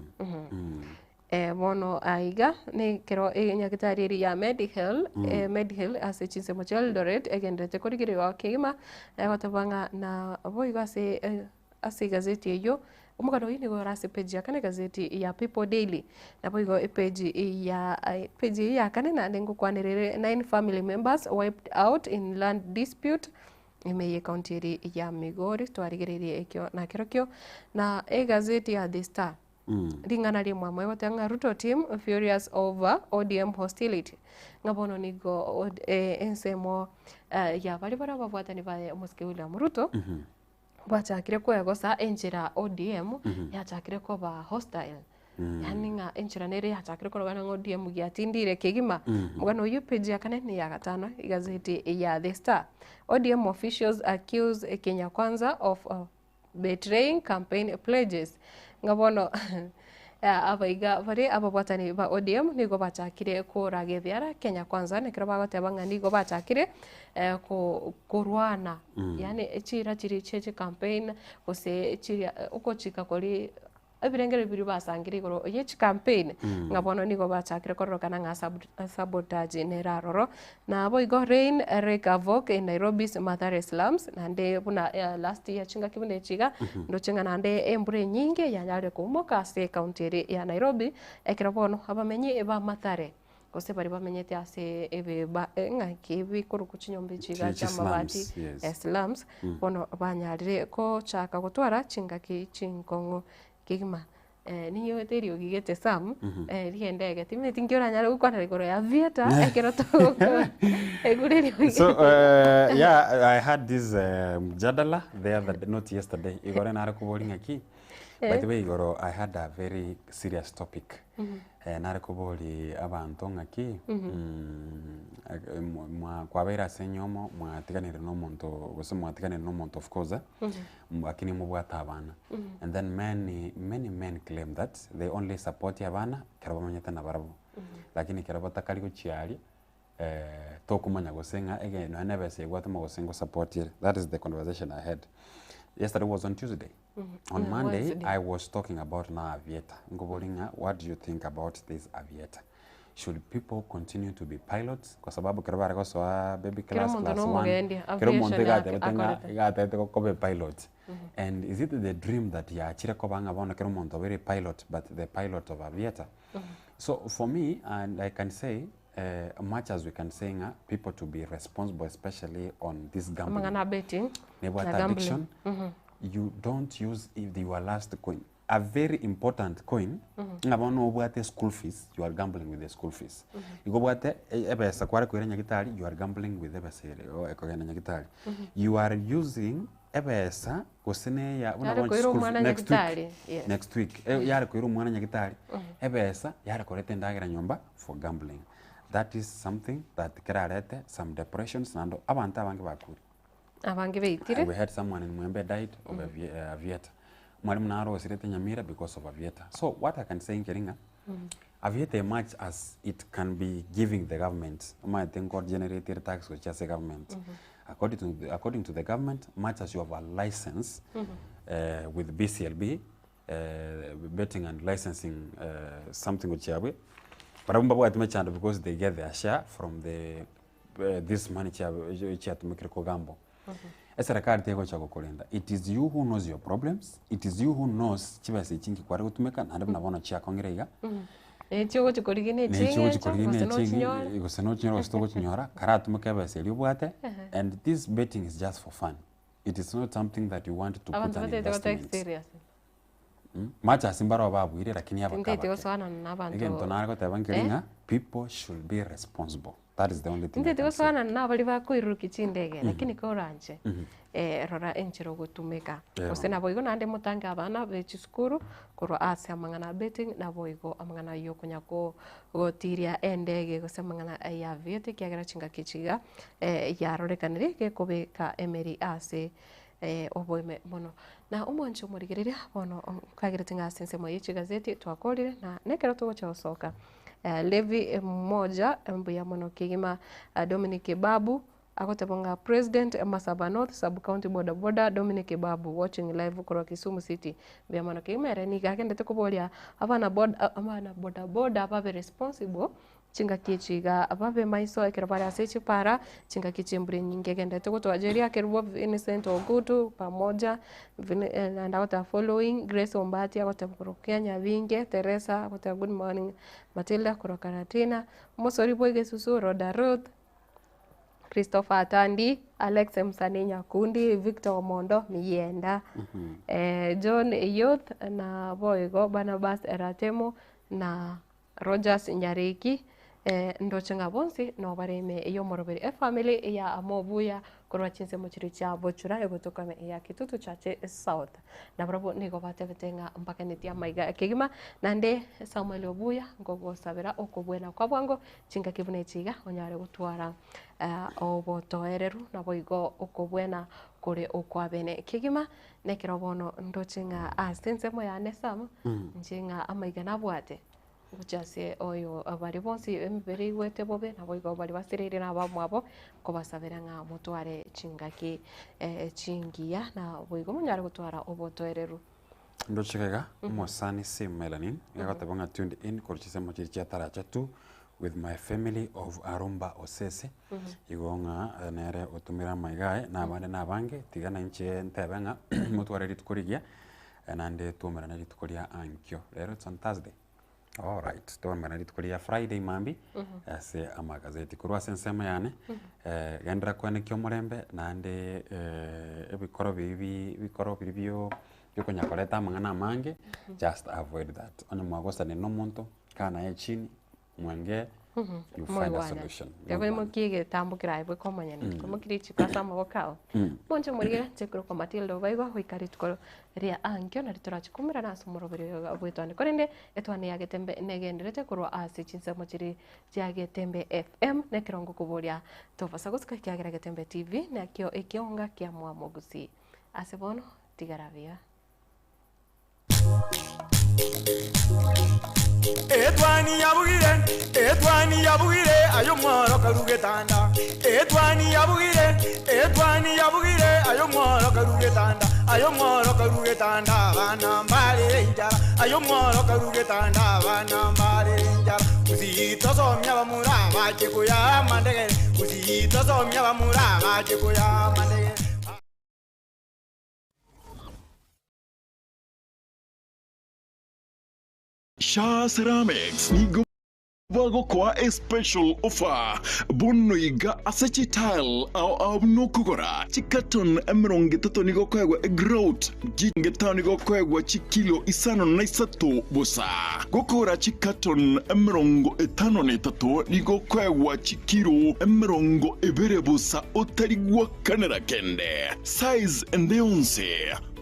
bono aiga ne kero nyagitari iri ya Medical ase chinsemo cha Eldoret egendete kurigirewa kigima gotabanga na boiga ase gazeti eyo omugano ini go rase page ya kane gazeti ya People Daily na boigo page ya kane na ndengo kwanirere 9 family members wiped out in land dispute imeye county ya Migori twarigererie ekyo na kerokyo na gazeti ya The Star ringana rimwe mwe watanga Ruto team furious over ODM hostility ngabono nigo ensemo ya bali bara babwatani ba Muske William Ruto bachakire kwegosa enjira ODM yachakire ko ba hostile yani nga enjira nere yachakire ko gana ODM gyatindire kigima mugano yu page ya kane ni ya gatano gazeti ya The Star. ODM officials accuse Kenya Kwanza of betraying campaign pledges ngabono abaiga bari ababwatani ba ODM nigo bachakire kuragethera Kenya Kwanza nekira bagotebanga nigo bachakire kurwana yani chira chiri cheche campaign ose chiri ukochika kori ebirengere biri basangire igoro yechi campaign ngabono nigo bachakire korokana nga sabotage neraroro na abo igo rain recover in Nairobi's Mathare slums nande buna last year chinga kibune chiga ndo chinga nande embure nyinge yanyare kumoka se county ya Nairobi ekirabono abamenyi ba Mathare kose bari bamenyete ase ebe nga kibi kurukuchinyombe chiga chamabati slums bono banyarire ko chaka gutwara chinga ki chinkongo kigima niyo terio gigete sam riendege timne tingiora nyara ukwana rigoro ya vieta ekero to egureri so yeah I had this mjadala not yesterday igore nare kubolinga ki by the way igoro I had a very serious topic nare kuboli abantu ngaki mwa kwabera senyomo mwatiganire no muntu gose mwatiganire no muntu of course akini mubwata abana and then many men claim that they only support abana kerabo manyeta na barabo lakini kerabo takali ko chiali tokumanya gosenga again no never say what mo gosengo support here. That is the conversation I had. Yesterday was on Tuesday. On Monday, Wednesday. I was talking about now Aviator. Ngobolinga, what do you think about this Aviator? Should people continue to be pilots? Kwa sababu kirabara kwa soa baby class 1. Kero monte gata ko be pilot. And is it the dream that ya chira ko banga bona kero monto very pilot but the pilot of Aviator? So for me, and I can say much as we can say people to be responsible, especially on this gambling. Betting. Addiction. You don't use your last coin. a very important coin ngaba no bwate school fees, you are gambling with the school fees. Igo bwate ebesa kware kwira nyagitari, you are gambling with ebesa o ekogena nyagitari. You are using ebesa gusene ya una school next week yare kwira umwana nyagitari ebesa yare korete ndagira nyomba for gambling. That is something that kerarete some depressions nando abantu abange bakuri. Abange beitire. We had someone in Mwembe died of aviator. Mwalimu naro osirete Nyamira because of aviator. So what I can say in Keringa, aviator much as it can be giving the government, I think God generated tax which as a government. According to the government, much as you have a license with BCLB, betting and licensing something which are because they get their share from the this money to make gamble. It is you who knows your problems. It is you who knows chibase chingi kware gutumeka na ndabona bona chia kongirega. Ekyo chikorigine chingi igoseno chinyora stogo chinyora kara tumeka base libwate and this betting is just for fun. It is not something that you want to put an investment. Macha simbaro babwire lakini abakaba. Again tonara tabankiringa people should be responsible. That is the only thing. Ndete gosana nabali bakuiruki chindege lakini ko ranje rora enchero gutumeka. Osena boigo nande mutanga abana bechukuru korwa ase amangana betting na boigo amangana yo kunyako gotiria endege gosemangana ya viete kiagera chinga kichiga yarorekanire ke kobeka emeri ase oboime bono na umoncho murigereria bono kagirete ngasense moyichi gazeti twakorire na nekero tugocha osoka Levi mmoja mbuya mono kigima Dominic Babu akotabonga president Masaba North sub county boda Dominic Babu watching live kuro Kisumu City bya mono kigima reni gakendete kubolia abana boda ababe responsible chinga kichiga ababe maiso ekirabara asechi para chinga kichimbure nyinge gendete kutwajeria kerubo innocent ogutu pamoja and out following Grace Ombati akotabukuru Nyavinge Teresa akota good morning Matilda Kurokaratina Mosori Boyge Susu Roda Ruth Christopher Atandi Alex Msaninya Kundi Victor Omondo Miyenda John Youth na Boygo Barnabas Eratemo na Rogers Nyariki ndochenga bonsi no bareme iyo moroberi family ya amobuya korwa chinse mochiri cha bochura egotoka ya kitutu chache south na brabo nigo batebetenga mpaka netia maiga kigima nande Samuel Obuya ngogo sabera okobwena kwa bwango chinga kibune chiga onyare gutwara obotoereru na boigo okobwena kore okwabene kigima nekirobono ndochenga asense mo ya nesam njinga amaiga nabwate Ujase oyo abari bonsi emberi wete bobe na boigo bari basirire na bamwabo ko basabera nga mutware chingaki chingia na boigo munyara gutwara obotoereru ndochekega mosani sim melanin yagotabonga tuned in korchise mochiri cha taracha tu with my family of Arumba Osese igonga nere otumira maigae na bande na bange tigana inche ntebenga mutware ritukurigia nande tumira na ritukuria ankyo lero it's on Thursday. All right, to manari tukulia Friday mambi ase amagazeti kurwa sensema yane gendra kwene kyo murembe nande ebikoro bibyo byo koleta mangana mange just avoid that ona mwagosa ne no muntu kana ye chini mwenge you find a solution yawe mukige tambukira ibwe komanyana komukiri chikasa mabokao monje muriga chekuru kwa Matilda Obaigwa hoikari tukoro ria ankyo na ritora chikumira na sumurobiri abwetwane korende etwane yagetembe negenderete kurwa ase chinse mochiri yagetembe FM nekirongo kuboria tofasa guska kiagera getembe TV nakyo ekionga kya mwamogusi ase bono tigaravia Etwani yabugire ayo mworo karugetanda Etwani yabugire ayo mworo karugetanda bana mbale njara ayo mworo karugetanda bana mbale njara uzito somya bamura bakikuya mandege uzito somya bamura bakikuya mandege Shah Ceramics ni Wago kwa a special offer. Bono iga asachi tile au no kugora. Chikaton emeronge tato nigo kwegwa growth. Jinge tao nigo kwegwa chikilo isano na isato bosa. Gokora chikaton emerongo etano ne tato nigo kwegwa chikilo emerongo ebere bosa otarigwa kanera kende. Size ende onse.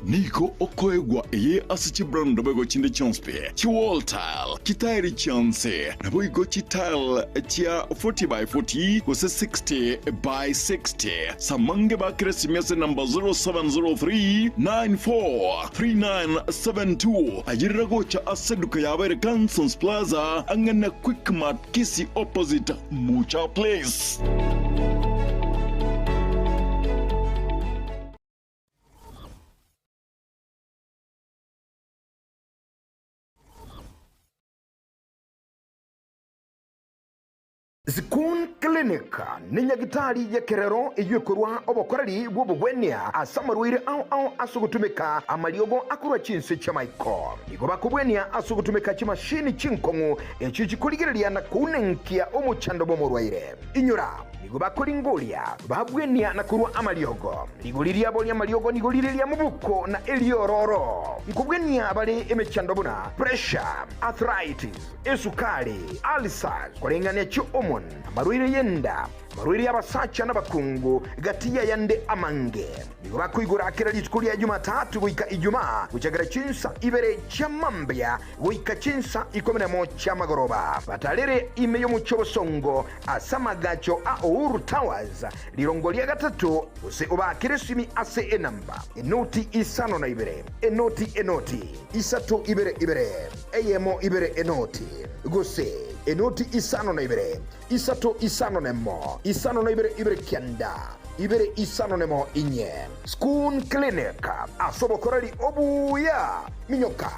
Niko okoegwa eye asichi brando bego chinde chonspe. Chi wall tile. Kitairi chance. Nabo igo chi tile chia 40 by 40 kose 60 by 60. Samange ba kresimese number 0703 943972. Ajira gocha aseduka ya Abere Kansons Plaza. Angana Quick Mart Kisi opposite Mucha Place. Zikun Clinic ni nyagitari ya kerero iyukurwa obokoreri bw'obugwenia asamarwire au asugutumika amaliogo akurwa chinse cha maiko igo bakubwenia asugutumika chimashini chinkongu echichikuligireria na kunenkia omuchando bomurwaire inyura nigo bakoringoria babwenia na kurwa amaliogo ligoliria boli amaliogo nigoliria mubuko na eliororo nkubwenia bali emechando buna pressure arthritis esukari ulcers kurengania chiomon marwire yenda marwire y'abasacha n'abakungu gatiya yande amange nigo bakwigura akira litukuli ya Jumatatu wika Ijumaa kuchagara chinsa ibere chamambya wika chinsa 11 chamagoroba batalere ime yo muchobosongo asamagacho a Uhuru Towers lirongolia gatatu use ubakire simi ase enamba enoti isano na ibere enoti isato ibere eyemo ibere enoti gose enoti isano na ibere isato isano nemo isano na ibere kianda ibere isano nemo inye Skun Clinic asobokoreri obuya minyoka.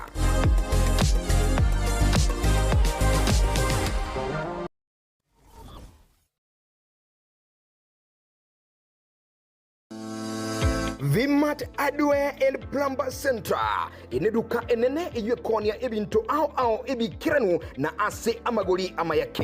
Vimat Adware and Plumber Center ineduka enene iye konia ebinto au ebikiranu na ase amagoli amayake